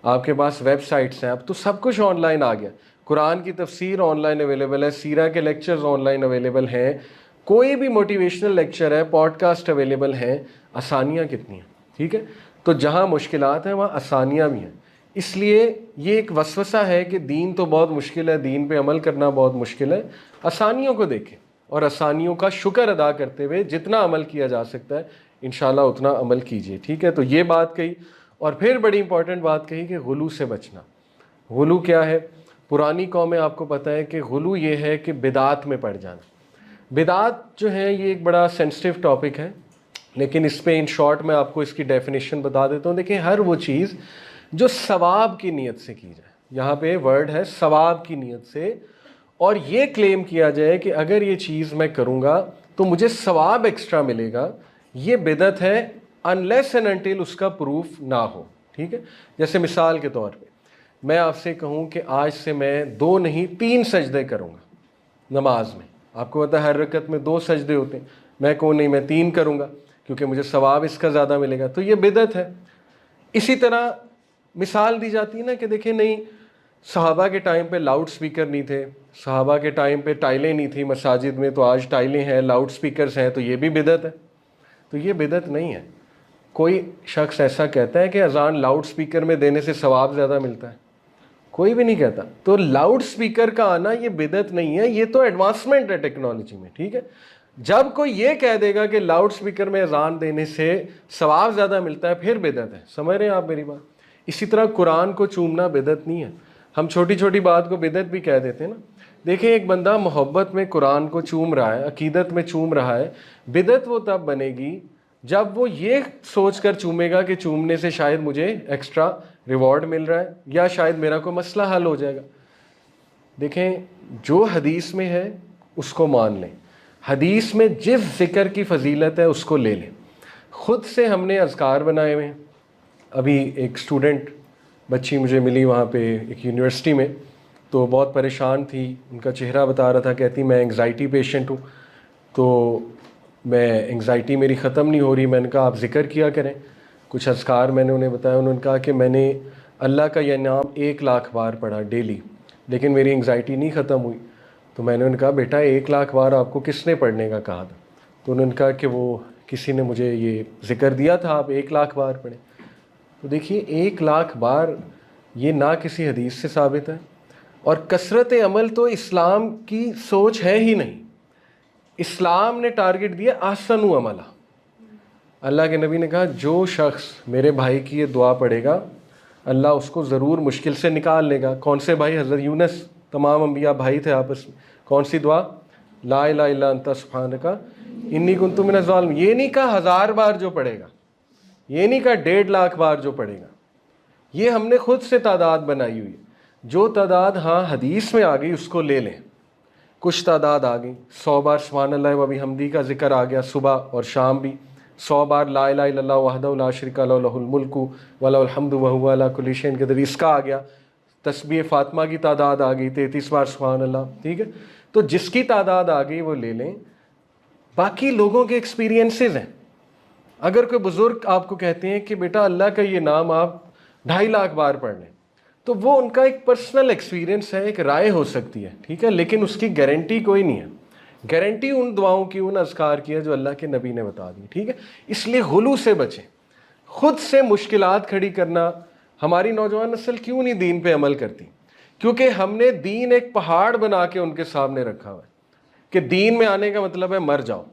आपके पास वेबसाइट्स हैं, अब तो सब कुछ ऑनलाइन आ गया। कुरान की तफसीर ऑनलाइन अवेलेबल है, सीरा के लेक्चर्स ऑनलाइन अवेलेबल हैं, कोई भी मोटिवेशनल लेक्चर है, पॉडकास्ट अवेलेबल हैं। आसानियाँ कितनी हैं, ठीक है। तो जहाँ मुश्किलात हैं वहाँ आसानियाँ भी हैं। इसलिए ये एक वसवसा है कि दीन तो बहुत मुश्किल है, दीन पे अमल करना बहुत मुश्किल है। आसानियों को देखें और आसानियों का शुक्र अदा करते हुए जितना अमल किया जा सकता है इंशाल्लाह उतना अमल कीजिए, ठीक है। तो ये बात कही। और फिर बड़ी इंपॉर्टेंट बात कही कि गुलू से बचना। गुलू क्या है? पुरानी कौमें, आपको पता है कि गुलू ये है कि बिदात में पड़ जाना। बिदात जो है ये एक बड़ा सेंसिटिव टॉपिक है, लेकिन इस पे इन शॉर्ट मैं आपको इसकी डेफिनेशन बता देता हूँ। देखिए हर वो चीज़ जो सवाब की नीयत से की जाए, यहाँ पे वर्ड है सवाब की नीयत से, और ये क्लेम किया जाए कि अगर ये चीज़ मैं करूँगा तो मुझे सवाब एक्स्ट्रा मिलेगा, ये बिदअत है अनलेस एंड अनटिल उसका प्रूफ ना हो, ठीक है। जैसे मिसाल के तौर पे मैं आपसे कहूँ कि आज से मैं 2 नहीं 3 सजदे करूँगा नमाज में। आपको पता है हर रकत में 2 सजदे होते हैं, मैं कहूँ नहीं मैं 3 करूँगा क्योंकि मुझे सवाब इसका ज़्यादा मिलेगा, तो ये बिदअत है। इसी तरह मिसाल दी जाती है ना कि देखिए नहीं, सहाबा के टाइम पे लाउड स्पीकर नहीं थे, सहाबा के टाइम पे टाइलें नहीं थी मसाजिद में, तो आज टाइलें हैं, लाउड स्पीकर्स हैं, तो ये भी बिदअत है। तो ये बिदअत नहीं है। कोई शख्स ऐसा कहता है कि अजान लाउड स्पीकर में देने से सवाब ज़्यादा मिलता है? कोई भी नहीं कहता। तो लाउड स्पीकर का आना ये बिदअत नहीं है, ये तो एडवांसमेंट है टेक्नोलॉजी में, ठीक है। जब कोई ये कह देगा कि लाउड स्पीकर में अजान देने से सवाब ज़्यादा मिलता है, फिर बिदअत है। समझ रहे हैं आप मेरी बात? इसी तरह कुरान को चूमना बिदअत नहीं है। हम छोटी छोटी बात को बिदअत भी कह देते हैं ना, देखें, एक बंदा मोहब्बत में कुरान को चूम रहा है, अकीदत में चूम रहा है, बिदअत वो तब बनेगी जब वो ये सोचकर चूमेगा कि चूमने से शायद मुझे एक्स्ट्रा रिवॉर्ड मिल रहा है या शायद मेरा कोई मसला हल हो जाएगा। देखें, जो हदीस में है उसको मान लें, हदीस में जिस ज़िक्र की फजीलत है उसको ले लें। ख़ुद से हमने अज़कार बनाए हुए हैं। अभी एक स्टूडेंट बच्ची मुझे मिली वहाँ पे एक यूनिवर्सिटी में, तो बहुत परेशान थी, उनका चेहरा बता रहा था, कहती मैं एंग्ज़ाइटी पेशेंट हूँ, तो मैं एंग्ज़ाइटी मेरी ख़त्म नहीं हो रही। मैंने कहा आप ज़िक्र किया करें। कुछ अज़कार मैंने उन्हें बताया। उन्होंने कहा कि मैंने अल्लाह का यह नाम 1,00,000 बार पढ़ा डेली, लेकिन मेरी एंग्ज़ाइटी नहीं ख़त्म हुई। तो मैंने उन्हें कहा बेटा 1,00,000 बार आपको किसने पढ़ने का कहा था? तो उन्होंने कहा कि वो किसी ने मुझे ये ज़िक्र दिया था, आप 1,00,000 बार पढ़ें। तो देखिए 1,00,000 बार ये ना किसी हदीस से साबित है, और कसरत अमल तो इस्लाम की सोच है ही नहीं। इस्लाम ने टारगेट दिया आसनु अमला। अल्लाह के नबी ने कहा जो शख्स मेरे भाई की ये दुआ पढ़ेगा अल्लाह उसको ज़रूर मुश्किल से निकाल लेगा। कौन से भाई? हज़रत यूनुस, तमाम अंबिया भाई थे आपस में। कौन सी दुआ? ला इलाहा इल्ला अंता सुब्हानका इन्नी कुन्तु मिनज़ ज़ालिमीन। ये नहीं कहा 1000 बार जो पढ़ेगा, ये नहीं कहा 1,50,000 बार जो पढ़ेगा, ये हमने खुद से तादाद बनाई हुई है। जो तादाद हाँ हदीस में आ गई उसको ले लें। कुछ तादाद आ गई, 100 बार सुब्हानल्लाह व बिहम्दी का जिक्र आ गया सुबह और शाम भी, 100 बार ला इलाहा इल्लल्लाह वहदहु ला शरीका लहु लहुल मुल्कु व लहुल हम्दु व हुवा अला कुल्लि शैइन क़दीर, इसका आ गया। तस्बीह फातिमा की तादाद आ गई 33 बार सुब्हानल्लाह। ठीक है, तो जिसकी तादाद आ गई वो ले लें। बाकी लोगों के एक्सपीरियंसेस हैं। अगर कोई बुज़ुर्ग आपको कहते हैं कि बेटा अल्लाह का ये नाम आप 2,50,000 बार पढ़ लें, तो वो उनका एक पर्सनल एक्सपीरियंस है, एक राय हो सकती है, ठीक है, लेकिन उसकी गारंटी कोई नहीं है। गारंटी उन दुआओं की, उन अज़कार की है जो अल्लाह के नबी ने बता दी। ठीक है, इसलिए गुलू से बचें। खुद से मुश्किलात खड़ी करना, हमारी नौजवान नस्ल क्यों नहीं दीन पे अमल करती? क्योंकि हमने दीन एक पहाड़ बना के उनके सामने रखा हुआ है कि दीन में आने का मतलब है मर जाओ,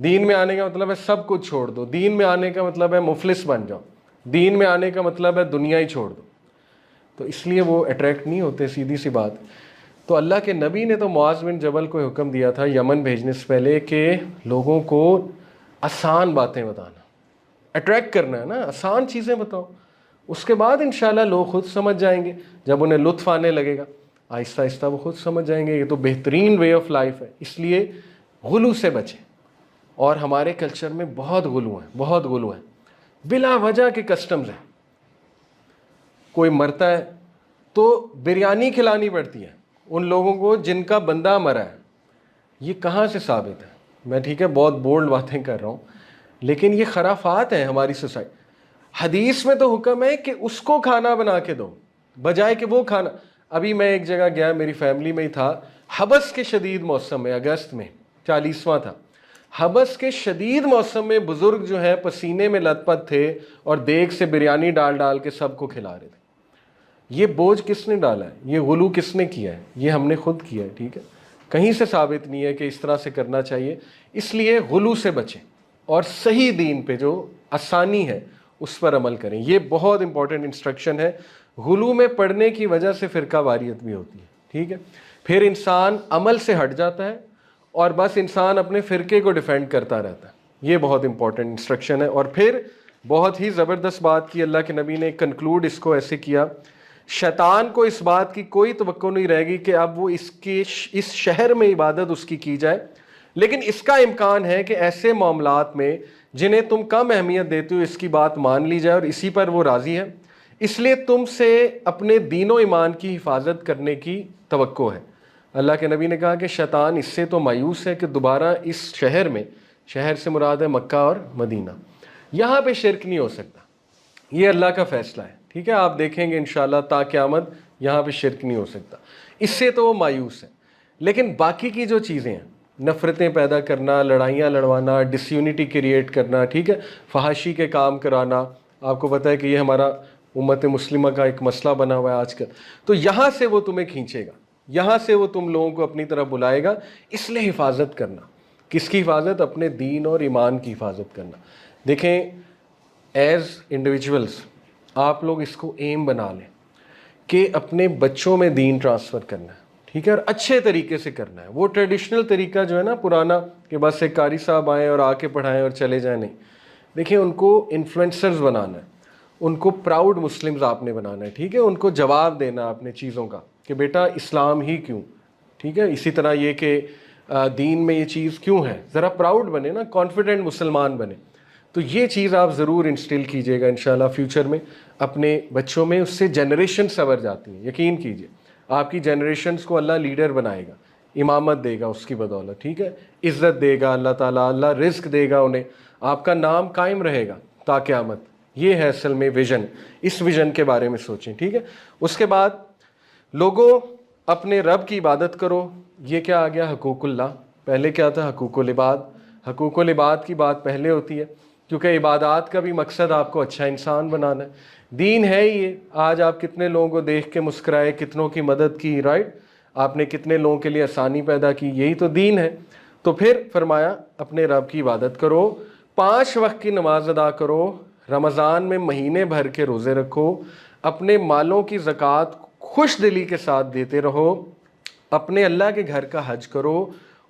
दीन में आने का मतलब है सब कुछ छोड़ दो, दीन में आने का मतलब है मुफलिस बन जाओ, दीन में आने का मतलब है दुनिया ही छोड़ दो। तो इसलिए वो अट्रैक्ट नहीं होते, सीधी सी बात। तो अल्लाह के नबी ने तो मुआज़ बिन जबल को हुक्म दिया था यमन भेजने से पहले कि लोगों को आसान बातें बताना, अट्रैक्ट करना है ना, आसान चीज़ें बताओ। उसके बाद इंशाल्लाह लोग खुद समझ जाएंगे। जब उन्हें लुत्फ़ आने लगेगा आहिस्ता आहिस्ता वो खुद समझ जाएंगे। ये तो बेहतरीन वे ऑफ लाइफ है। इसलिए गुलू से बचें। और हमारे कल्चर में बहुत गुलू है, बहुत गुलू है, बिला वजह के कस्टम्स हैं। कोई मरता है तो बिरयानी खिलानी पड़ती है उन लोगों को जिनका बंदा मरा है। ये कहाँ से साबित है? मैं ठीक है बहुत बोल्ड बातें कर रहा हूँ, लेकिन ये खराफात है हमारी सोसाइटी। हदीस में तो हुक्म है कि उसको खाना बना के दो, बजाय कि वो खाना। अभी मैं एक जगह गया, मेरी फैमिली में ही था, हबस के शदीद मौसम में, अगस्त में 40वां था। हबस के शदीद मौसम में बुज़ुर्ग जो है पसीने में लथपथ थे और देग से बिरयानी डाल डाल के सबको खिला रहे थे। ये बोझ किसने डाला है? ये गुलू किसने किया है? ये हमने खुद किया है। ठीक है, कहीं से साबित नहीं है कि इस तरह से करना चाहिए। इसलिए गुलू से बचें और सही दीन पे जो आसानी है उस पर अमल करें। ये बहुत इंपॉर्टेंट इंस्ट्रक्शन है। गुलू में पढ़ने की वजह से फ़िरका वारियत भी होती है। ठीक है, फिर इंसान अमल से हट जाता है और बस इंसान अपने फ़िरके को डिफेंड करता रहता है। ये बहुत इंपॉर्टेंट इंस्ट्रक्शन है। और फिर बहुत ही ज़बरदस्त बात की अल्लाह के नबी ने, कंक्लूड इसको ऐसे किया, शैतान को इस बात की कोई तवक्को नहीं रहेगी कि अब वो इस शहर में इबादत उसकी की जाए, लेकिन इसका इम्कान है कि ऐसे मामलात में जिन्हें तुम कम अहमियत देते हो इसकी बात मान ली जाए और इसी पर वो राज़ी है। इसलिए तुमसे अपने दीनो ईमान की हिफाजत करने की तवक्को है। अल्लाह के नबी ने कहा कि शैतान इससे तो मायूस है कि दोबारा इस शहर में, शहर से मुराद है मक्का और मदीना, यहाँ पे शिरक नहीं हो सकता। ये अल्लाह का फ़ैसला है। ठीक है, आप देखेंगे इंशाल्लाह ता क़यामत यहाँ पे शिरक नहीं हो सकता। इससे तो वो मायूस है। लेकिन बाकी की जो चीज़ें हैं, नफ़रतें पैदा करना, लड़ाइयाँ लड़वाना, डिसयूनिटी क्रिएट करना, ठीक है, फहाशी के काम कराना, आपको पता है कि ये हमारा उम्मत मुस्लिमा का एक मसला बना हुआ है आजकल। तो यहाँ से वो तुम्हें खींचेगा, यहाँ से वो तुम लोगों को अपनी तरफ बुलाएगा। इसलिए हिफाजत करना, किसकी हिफाजत? अपने दीन और ईमान की हिफाजत करना। देखें, एज़ इंडिविजुअल्स आप लोग इसको एम बना लें कि अपने बच्चों में दीन ट्रांसफ़र करना है। ठीक है, और अच्छे तरीके से करना है। वो ट्रेडिशनल तरीका जो है ना पुराना, कि बस एक कारी साहब आए और आके पढ़ाएं और चले जाएं, नहीं। देखिए, उनको इन्फ्लुएंसर्स बनाना है, उनको प्राउड मुस्लिम्स आपने बनाना है, ठीक है, उनको जवाब देना अपने चीज़ों का कि बेटा इस्लाम ही क्यों, ठीक है, इसी तरह ये कि दीन में ये चीज़ क्यों है, ज़रा प्राउड बने ना, कॉन्फिडेंट मुसलमान बने। तो ये चीज़ आप ज़रूर इंस्टिल कीजिएगा इंशाल्लाह फ्यूचर में अपने बच्चों में, उससे जनरेशन संवर जाती है। यकीन कीजिए, आपकी जनरेशन्स को अल्लाह लीडर बनाएगा, इमामत देगा उसकी बदौलत, ठीक है, इज़्ज़त देगा अल्लाह ताला, अल्लाह रिस्क देगा उन्हें, आपका नाम कायम रहेगा ता क़यामत। ये है असल में विज़न। इस विज़न के बारे में सोचें, ठीक है। उसके बाद लोगों, अपने रब की इबादत करो। ये क्या आ गया, हकूकुल्लाह। पहले क्या था, हकूकुल इबाद। हकूकुल इबाद की बात पहले होती है, क्योंकि इबादत का भी मकसद आपको अच्छा इंसान बनाना है। दीन है ही ये। आज आप कितने लोगों को देख के मुस्कुराए, कितनों की मदद की, राइट, आपने कितने लोगों के लिए आसानी पैदा की, यही तो दीन है। तो फिर फरमाया अपने रब की इबादत करो, 5 वक्त की नमाज अदा करो, रमज़ान में महीने भर के रोज़े रखो, अपने मालों की ज़कात खुश दिली के साथ देते रहो, अपने अल्लाह के घर का हज करो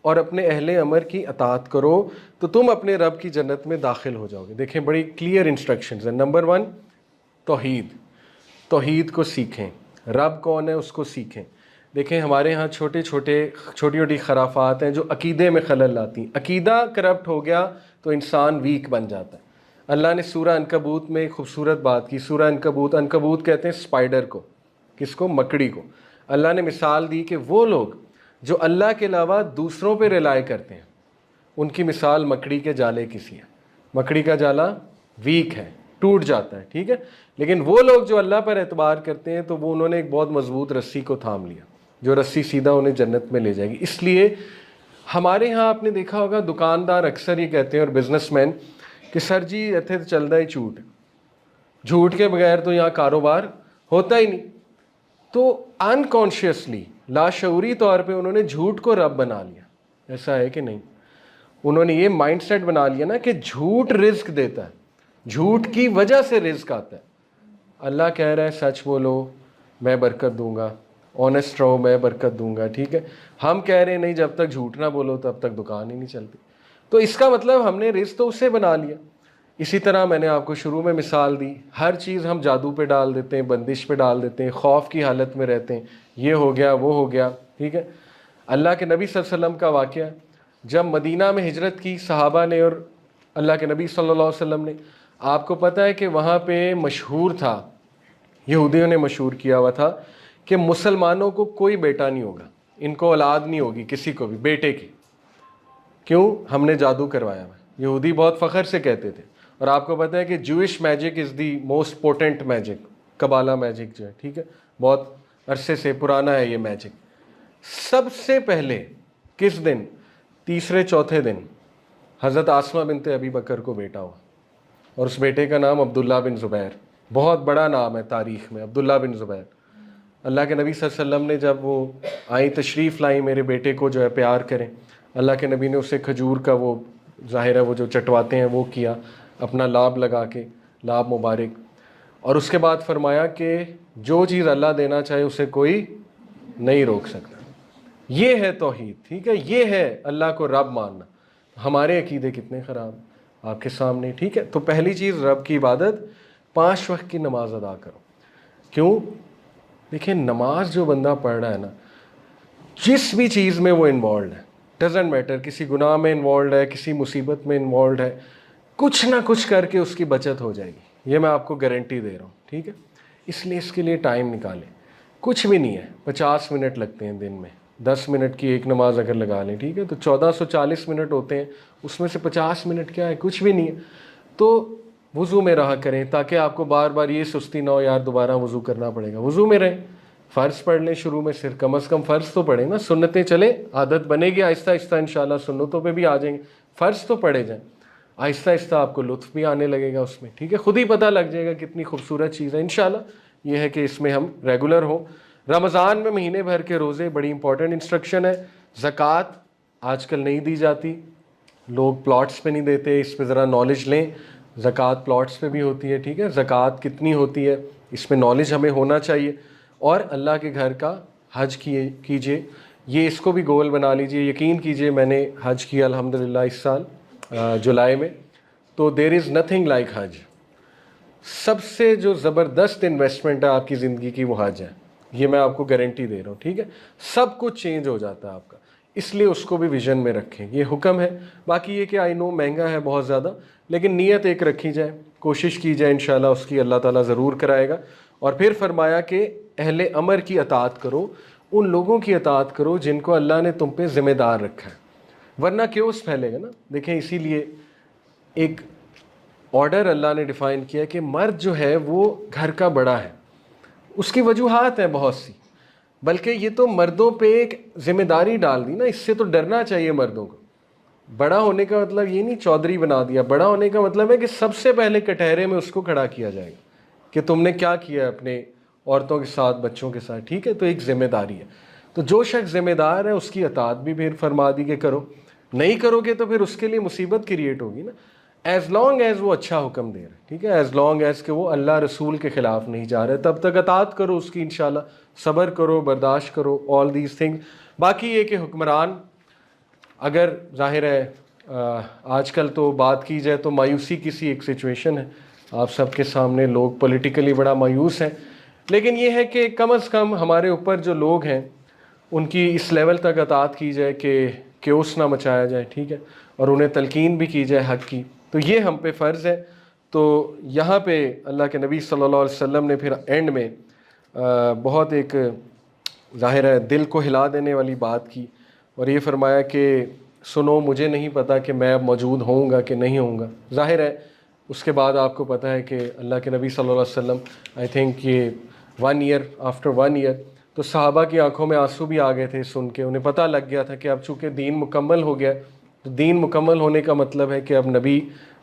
और अपने अहले अमर की अतात करो, तो तुम अपने रब की जन्नत में दाखिल हो जाओगे। देखें, बड़ी क्लियर इंस्ट्रक्शंस हैं। नंबर 1, तौहीद। तौहीद को सीखें, रब कौन है उसको सीखें। देखें, हमारे यहाँ छोटी छोटी खराफात हैं जो अकीदे में खलल लाती हैं। अकीदा करप्ट हो गया तो इंसान वीक बन जाता है। अल्लाह ने सूरह अनकबूत में एक खूबसूरत बात की। सूरह अनकबूत, अनकबूत कहते हैं स्पाइडर को, किसको, मकड़ी को। अल्लाह ने मिसाल दी कि वो लोग जो अल्लाह के अलावा दूसरों पे रिलाय करते हैं, उनकी मिसाल मकड़ी के जाले की सी है। मकड़ी का जाला वीक है, टूट जाता है, ठीक है, लेकिन वो लोग जो अल्लाह पर एतबार करते हैं तो वो उन्होंने एक बहुत मजबूत रस्सी को थाम लिया, जो रस्सी सीधा उन्हें जन्नत में ले जाएगी। इसलिए हमारे यहाँ आपने देखा होगा, दुकानदार अक्सर ये कहते हैं और बिजनेसमैन कि सर जी इत्थे तो चलता ही झूठ, झूठ के बगैर तो यहाँ कारोबार होता ही नहीं। तो अनकॉन्शियसली, लाशऊरी तौर पे उन्होंने झूठ को रब बना लिया। ऐसा है कि नहीं? उन्होंने ये माइंडसेट बना लिया ना कि झूठ रिस्क देता है, झूठ की वजह से रिस्क आता है। अल्लाह कह रहा है सच बोलो मैं बरकत दूंगा, ऑनेस्ट रहो मैं बरकत दूंगा, ठीक है। हम कह रहे हैं नहीं, जब तक झूठ ना बोलो तब तक दुकान ही नहीं चलती। तो इसका मतलब हमने रिस्क तो उससे बना लिया। इसी तरह मैंने आपको शुरू में मिसाल दी, हर चीज़ हम जादू पे डाल देते हैं, बंदिश पे डाल देते हैं, खौफ की हालत में रहते हैं, ये हो गया वो हो गया, ठीक है। अल्लाह के नबी सल्लल्लाहु अलैहि वसल्लम का वाक़या, जब मदीना में हिजरत की सहाबा ने और अल्लाह के नबी सल्लल्लाहु अलैहि वसल्लम ने, आपको पता है कि वहाँ पे मशहूर था, यहूदियों ने मशहूर किया हुआ था कि मुसलमानों को कोई बेटा नहीं होगा, इनको औलाद नहीं होगी किसी को भी बेटे की। क्यों? हमने जादू करवाया हुआ। यहूदी बहुत फ़ख्र से कहते थे। और आपको पता है कि Jewish magic is the most potent magic, कबाला magic जो है, ठीक है, बहुत अरसे से पुराना है ये मैजिक। सबसे पहले किस दिन? तीसरे चौथे दिन हज़रत आसमा बिनते अबी बकर को बेटा हुआ, और उस बेटे का नाम अब्दुल्ला बिन ज़ुबैर। बहुत बड़ा नाम है तारीख़ में, अब्दुल्ला बिन ज़ुबैर। अल्लाह के नबी सल्लल्लाहु अलैहि वसल्लम ने जब वो आई तशरीफ़ लाई मेरे बेटे को जो है प्यार करें, अल्लाह के नबी ने उसे खजूर का वो ज़ाहिर है वो जो चटवाते हैं वो किया, अपना लाभ लगा के, लाभ मुबारक, और उसके बाद फरमाया कि जो चीज़ अल्लाह देना चाहे उसे कोई नहीं रोक सकता। ये है तौहीद, ठीक है, ये है अल्लाह को रब मानना। हमारे अकीदे कितने ख़राब आपके सामने, ठीक है। तो पहली चीज़ रब की इबादत, 5 वक्त की नमाज अदा करो। क्यों? देखिए, नमाज जो बंदा पढ़ रहा है ना, जिस भी चीज़ में वो इन्वॉल्व है, डजेंट मैटर, किसी गुनाह में इन्वॉल्व है, किसी मुसीबत में इन्वॉल्व है, कुछ ना कुछ करके उसकी बचत हो जाएगी, ये मैं आपको गारंटी दे रहा हूँ, ठीक है। इसलिए इसके लिए टाइम निकालें। कुछ भी नहीं है, 50 मिनट लगते हैं दिन में, 10 मिनट की एक नमाज अगर लगा लें, ठीक है, तो 1440 मिनट होते हैं, उसमें से 50 मिनट क्या है, कुछ भी नहीं है। तो वज़ू में रहा करें, ताकि आपको बार बार ये सुस्ती ना हो यार दोबारा वज़ू करना पड़ेगा। वज़ू में रहें, फ़र्ज़ पढ़ लें शुरू में, सिर्फ कम अज़ कम फ़र्ज़ तो पढ़ें ना, सुन्नतें चले, आदत बनेगी आहिस्ता आहिस्ता इंशाल्लाह, सुन्नतों पे भी आ जाएंगे, फ़र्ज़ तो पढ़े जाएँ, आहिस्ता आहिस्ता आपको लुत्फ़ भी आने लगेगा उसमें, ठीक है, खुद ही पता लग जाएगा कितनी खूबसूरत चीज़ है। इंशाल्लाह ये है कि इसमें हम रेगुलर हो। रमज़ान में महीने भर के रोज़े बड़ी इंपॉर्टेंट इंस्ट्रक्शन है। ज़कात आजकल नहीं दी जाती, लोग प्लॉट्स पे नहीं देते, इस पर ज़रा नॉलेज लें। ज़कात प्लॉट्स पे भी होती है, ठीक है, ज़कात कितनी होती है इसमें नॉलेज हमें होना चाहिए। और अल्लाह के घर का हज कीजिए, ये इसको भी गोल बना लीजिए। यकीन कीजिए मैंने हज किया अल्हम्दुलिल्लाह इस साल जुलाई में, तो देयर इज़ नथिंग लाइक हज। सबसे जो ज़बरदस्त इन्वेस्टमेंट है आपकी ज़िंदगी की वो हज है, ये मैं आपको गारंटी दे रहा हूँ, ठीक है। सब कुछ चेंज हो जाता है आपका, इसलिए उसको भी विजन में रखें, ये हुक्म है। बाकी ये कि आई नो महंगा है बहुत ज़्यादा, लेकिन नीयत एक रखी जाए, कोशिश की जाए, इंशाल्लाह उसकी अल्लाह ताला ज़रूर कराएगा। और फिर फरमाया कि अहले अमर की अतात करो, उन लोगों की अतात करो जिनको अल्लाह ने तुम पे ज़िम्मेदार रखा है, वरना क्योस फैलेगा ना। देखें, इसीलिए एक ऑर्डर अल्लाह ने डिफ़ाइन किया कि मर्द जो है वो घर का बड़ा है। उसकी वजूहात हैं बहुत सी, बल्कि ये तो मर्दों पे एक जिम्मेदारी डाल दी ना, इससे तो डरना चाहिए मर्दों को। बड़ा होने का मतलब ये नहीं चौधरी बना दिया, बड़ा होने का मतलब है कि सबसे पहले कटहरे में उसको खड़ा किया जाएगा कि तुमने क्या किया अपने औरतों के साथ, बच्चों के साथ, ठीक है। तो एक जिम्मेदारी है, तो जो शख्स जिम्मेदार है उसकी अतात भी फिर फरमा दी कि करो, नहीं करोगे तो फिर उसके लिए मुसीबत क्रिएट होगी ना। एज़ लॉन्ग एज़ वो अच्छा हुक्म दे रहा है, ठीक है, एज़ लॉन्ग एज़ कि वो अल्लाह रसूल के ख़िलाफ़ नहीं जा रहे, तब तक अतात करो उसकी, इंशाल्लाह सब्र करो, बर्दाश्त करो, ऑल दीज थिंग्स। बाकी ये कि हुक्मरान, अगर जाहिर है आजकल तो बात की जाए तो मायूसी की सी एक सिचुएशन है आप सबके सामने, लोग पॉलिटिकली बड़ा मायूस हैं, लेकिन ये है कि कम अज़ कम हमारे ऊपर जो लोग हैं उनकी इस लेवल तक अतात की जाए कि क्योस ना मचाया जाए, ठीक है, और उन्हें तलकीन भी की जाए हक़ की, तो ये हम पे फ़र्ज़ है। तो यहाँ पे अल्लाह के नबी सल्लल्लाहु अलैहि वसल्लम ने फिर एंड में बहुत एक ज़ाहिर है दिल को हिला देने वाली बात की और ये फरमाया कि सुनो, मुझे नहीं पता कि मैं अब मौजूद होऊंगा कि नहीं होऊंगा। ज़ाहिर है उसके बाद आपको पता है कि अल्लाह के नबी सल्लल्लाहु अलैहि वसल्लम, आई थिंक ये 1 ईयर, आफ्टर 1 ईयर, तो सहाबा की आंखों में आंसू भी आ गए थे सुन के। उन्हें पता लग गया था कि अब चूँकि दीन मुकम्मल हो गया, तो दीन मुकम्मल होने का मतलब है कि अब नबी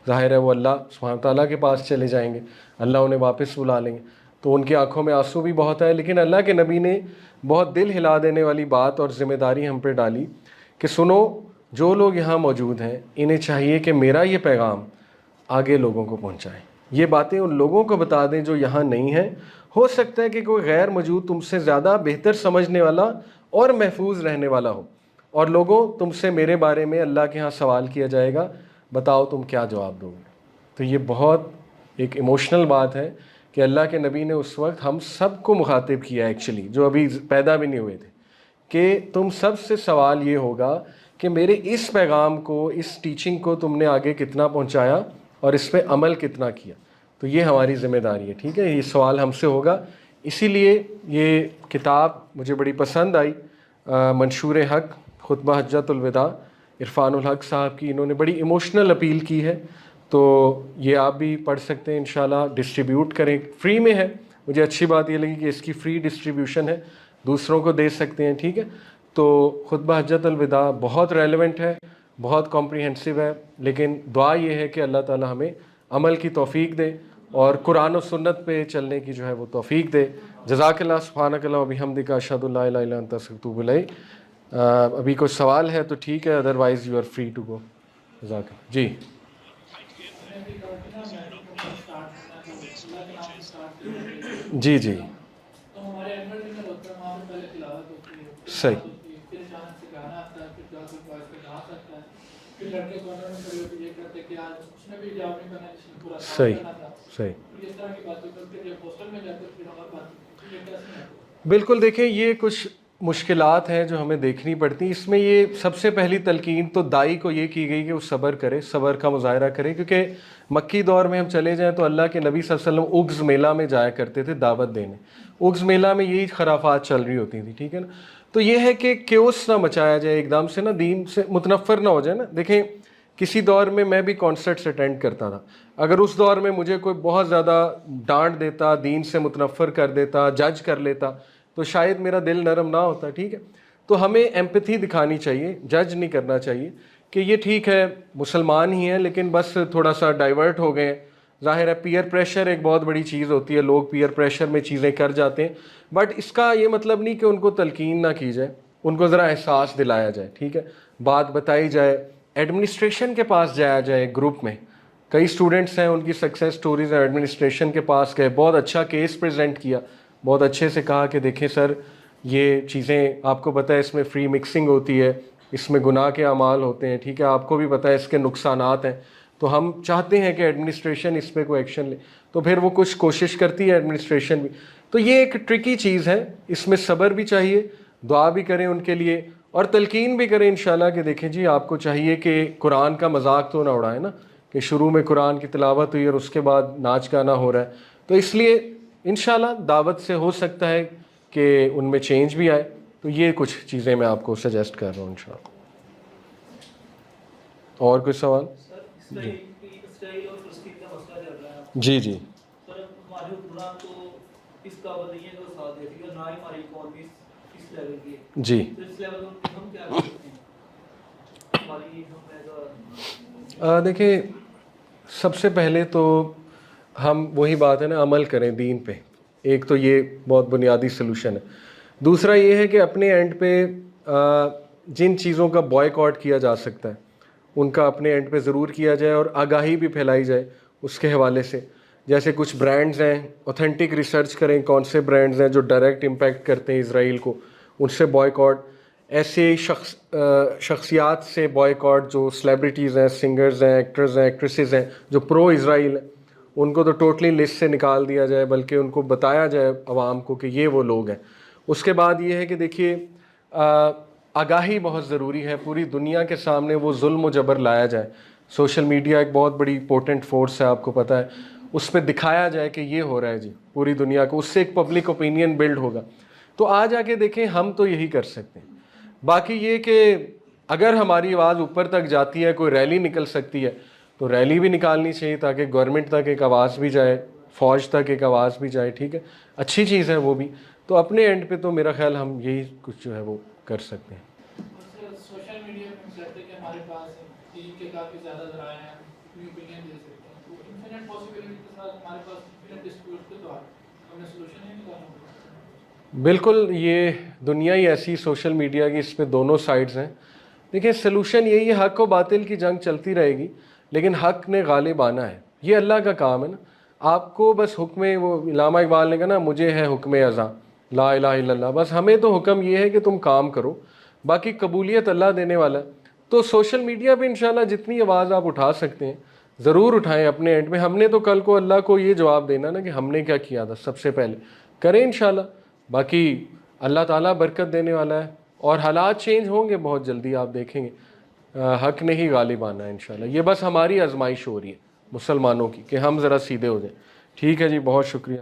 ज़ाहिर है वो अल्लाह सुब्हान तआला के पास चले जाएंगे, अल्लाह उन्हें वापस बुला लेंगे। तो उनकी आंखों में आंसू भी बहुत आए, लेकिन अल्लाह के नबी ने बहुत दिल हिला देने वाली बात और ज़िम्मेदारी हम पे डाली कि सुनो, जो लोग यहाँ मौजूद हैं इन्हें चाहिए कि मेरा ये पैगाम आगे लोगों को पहुँचाएँ, ये बातें उन लोगों को बता दें जो यहाँ नहीं हैं। हो सकता है कि कोई गैर मौजूद तुमसे ज़्यादा बेहतर समझने वाला और महफूज रहने वाला हो, और लोगों तुमसे मेरे बारे में अल्लाह के यहाँ सवाल किया जाएगा, बताओ तुम क्या जवाब दोगे। तो ये बहुत एक इमोशनल बात है कि अल्लाह के नबी ने उस वक्त हम सब को मुखातिब किया, एक्चुअली जो अभी पैदा भी नहीं हुए थे, कि तुम सब से सवाल ये होगा कि मेरे इस पैगाम को, इस टीचिंग को तुमने आगे कितना पहुँचाया और इस पर अमल कितना किया। तो ये हमारी ज़िम्मेदारी है, ठीक है, ये सवाल हमसे होगा। इसीलिए ये किताब मुझे बड़ी पसंद आई, मंशूर हक़ खुतबा हज्जतुल विदा इरफानुल हक़ साहब की। इन्होंने बड़ी इमोशनल अपील की है, तो ये आप भी पढ़ सकते हैं, इंशाल्लाह डिस्ट्रीब्यूट करें, फ्री में है। मुझे अच्छी बात ये लगी कि इसकी फ्री डिस्ट्रीब्यूशन है, दूसरों को दे सकते हैं, ठीक है। तो खुतबा हज्जतुल विदा बहुत रेलेवेंट है, बहुत कॉम्प्रिहेंसिव है, लेकिन दुआ ये है कि अल्लाह ताला हमें अमल की तौफीक दे और कुरान और सुन्नत पे चलने की जो है वो तौफीक दे। जज़ाकल्लाह, सुब्हानकल्लाह व बिहम्दिका, अशहदु अल्ला इलाहा इल्ला अंता अस्तगफिरुका व अतूबु इलैक। अभी कोई सवाल है तो ठीक है, otherwise you are free to go. जज़ाकल्लाह जी। जी जी सही सही सही बिल्कुल। देखें, ये कुछ मुश्किलात हैं जो हमें देखनी पड़ती। इसमें ये सबसे पहली तलकीन तो दाई को ये की गई कि वो सब्र करे, सब्र का मुजाहरा करे, क्योंकि मक्की दौर में हम चले जाएं तो अल्लाह के नबी सल्लल्लाहु अलैहि वसल्लम उग्ज़ मेला में जाया करते थे दावत देने। उग्ज़ मेला में यही खराफात चल रही होती थी, ठीक है ना। तो ये है कि क्योस ना मचाया जाए, एकदम से ना दीन से मुतनफ़र ना हो जाए ना। देखें, किसी दौर में मैं भी कॉन्सर्ट्स अटेंड करता था, अगर उस दौर में मुझे कोई बहुत ज़्यादा डांट देता, दीन से मुतनफ़र कर देता, जज कर लेता, तो शायद मेरा दिल नरम ना होता, ठीक है। तो हमें एम्पैथी दिखानी चाहिए, जज नहीं करना चाहिए कि ये ठीक है मुसलमान ही हैं लेकिन बस थोड़ा सा डाइवर्ट हो गए। ज़ाहिर है पीयर प्रेशर एक बहुत बड़ी चीज़ होती है, लोग पीयर प्रेशर में चीज़ें कर जाते हैं, बट इसका ये मतलब नहीं कि उनको तलकीन ना की जाए, उनको ज़रा एहसास दिलाया जाए, ठीक है, बात बताई जाए, एडमिनिस्ट्रेशन के पास जाया जाए। ग्रुप में कई स्टूडेंट्स हैं, उनकी सक्सेस स्टोरीज एडमिनिस्ट्रेशन के पास गए, बहुत अच्छा केस प्रेजेंट किया, बहुत अच्छे से कहा कि देखें सर, ये चीज़ें आपको पता है इसमें फ्री मिक्सिंग होती है, इसमें गुनाह के अमाल होते हैं, ठीक है, आपको भी पता है इसके नुकसानात हैं। तो हम चाहते हैं कि एडमिनिस्ट्रेशन इस पर कोई एक्शन ले, तो फिर वो कुछ कोशिश करती है एडमिनिस्ट्रेशन भी। तो ये एक ट्रिकी चीज़ है, इसमें सब्र भी चाहिए, दुआ भी करें उनके लिए और तलकीन भी करें इंशाल्लाह कि देखें जी आपको चाहिए कि कुरान का मजाक तो ना उड़ाए ना, कि शुरू में कुरान की तिलावत हुई और उसके बाद नाच गाना हो रहा है। तो इसलिए इंशाल्लाह दावत से हो सकता है कि उनमें चेंज भी आए। तो ये कुछ चीज़ें मैं आपको सजेस्ट कर रहा हूँ इंशाल्लाह। और कोई सवाल? इसराइल और फिलिस्तीन का मसला चल रहा है। जी जी सर हमारे हुक्मरान तो इस काबिल नहीं है कि वो साथ दे सके, ना ही हमारी इकॉनमी इस लेवल की है। जी। तो इस लेवल पर हम क्या कर सकते हैं हमारी हम देखिए, सबसे पहले तो हम वही बात है ना, अमल करें दीन पे। एक तो ये बहुत बुनियादी सलूशन है। दूसरा ये है कि अपने एंड पे जिन चीज़ों का बॉयकॉट किया जा सकता है उनका अपने एंड पे ज़रूर किया जाए और आगाही भी फैलाई जाए उसके हवाले से। जैसे कुछ ब्रांड्स हैं, ऑथेंटिक रिसर्च करें कौन से ब्रांड्स हैं जो डायरेक्ट इम्पैक्ट करते हैं इसराइल को, उनसे बॉयकॉट। ऐसे शख्सियात से बॉयकॉट जो सेलिब्रिटीज़ हैं, सिंगर्स हैं, एक्टर्स हैं, एक्ट्रेसेस हैं जो प्रो इसराइल हैं, उनको तो टोटली लिस्ट से निकाल दिया जाए, बल्कि उनको बताया जाए आवाम को कि ये वो लोग हैं। उसके बाद ये है कि देखिए आगाही बहुत ज़रूरी है, पूरी दुनिया के सामने वो जुल्म व जबर लाया जाए। सोशल मीडिया एक बहुत बड़ी पोटेंट फोर्स है, आपको पता है, उस पर दिखाया जाए कि ये हो रहा है जी पूरी दुनिया को, उससे एक पब्लिक ओपिनियन बिल्ड होगा। तो आ जाके देखें, हम तो यही कर सकते हैं। बाकी ये कि अगर हमारी आवाज़ ऊपर तक जाती है, कोई रैली निकल सकती है, तो रैली भी निकालनी चाहिए ताकि गवर्नमेंट तक एक आवाज़ भी जाए, फ़ौज तक एक आवाज़ भी जाए, ठीक है, अच्छी चीज़ है वो भी। तो अपने एंड पे तो मेरा ख्याल हम यही कुछ जो है वो कर सकते हैं। सोशल मीडिया पे हम कहते हैं कि हमारे पास दीन के काफ़ी ज़्यादा ज़राए हैं, अपनी ओपिनियन दे सकते हैं, तो इन्फिनिट पॉसिबिलिटी के साथ हमारे पास इन्फिनिट डिस्प्यूट के द्वारा हमें सोल्यूशन ही निकालना होगा। बिल्कुल, ये दुनिया ही ऐसी सोशल मीडिया की, इस पे दोनों साइड्स हैं। देखिए सलूशन यही है, हक़ व बातिल की जंग चलती रहेगी, लेकिन हक़ ने गालिब आना है, ये अल्लाह का काम है ना। आपको बस हुक्म, वो इलामा इकबाल ने कहा ना, मुझे है हुक्म अज़ा ला इलाहा इल्लल्लाह, बस हमें तो हुक्म ये है कि तुम काम करो, बाकी कबूलियत अल्लाह देने वाला है। तो सोशल मीडिया पे इंशाल्लाह जितनी आवाज़ आप उठा सकते हैं ज़रूर उठाएं अपने एंड में। हमने तो कल को अल्लाह को ये जवाब देना ना कि हमने क्या किया था, सबसे पहले करें इंशाल्लाह। बाकी अल्लाह ताला बरकत देने वाला है और हालात चेंज होंगे बहुत जल्दी, आप देखेंगे। हक़ ने ही गालिब आना है इंशाल्लाह। ये बस हमारी आजमाइश हो रही है मुसलमानों की कि हम ज़रा सीधे हो जाएं। ठीक है जी, बहुत शुक्रिया।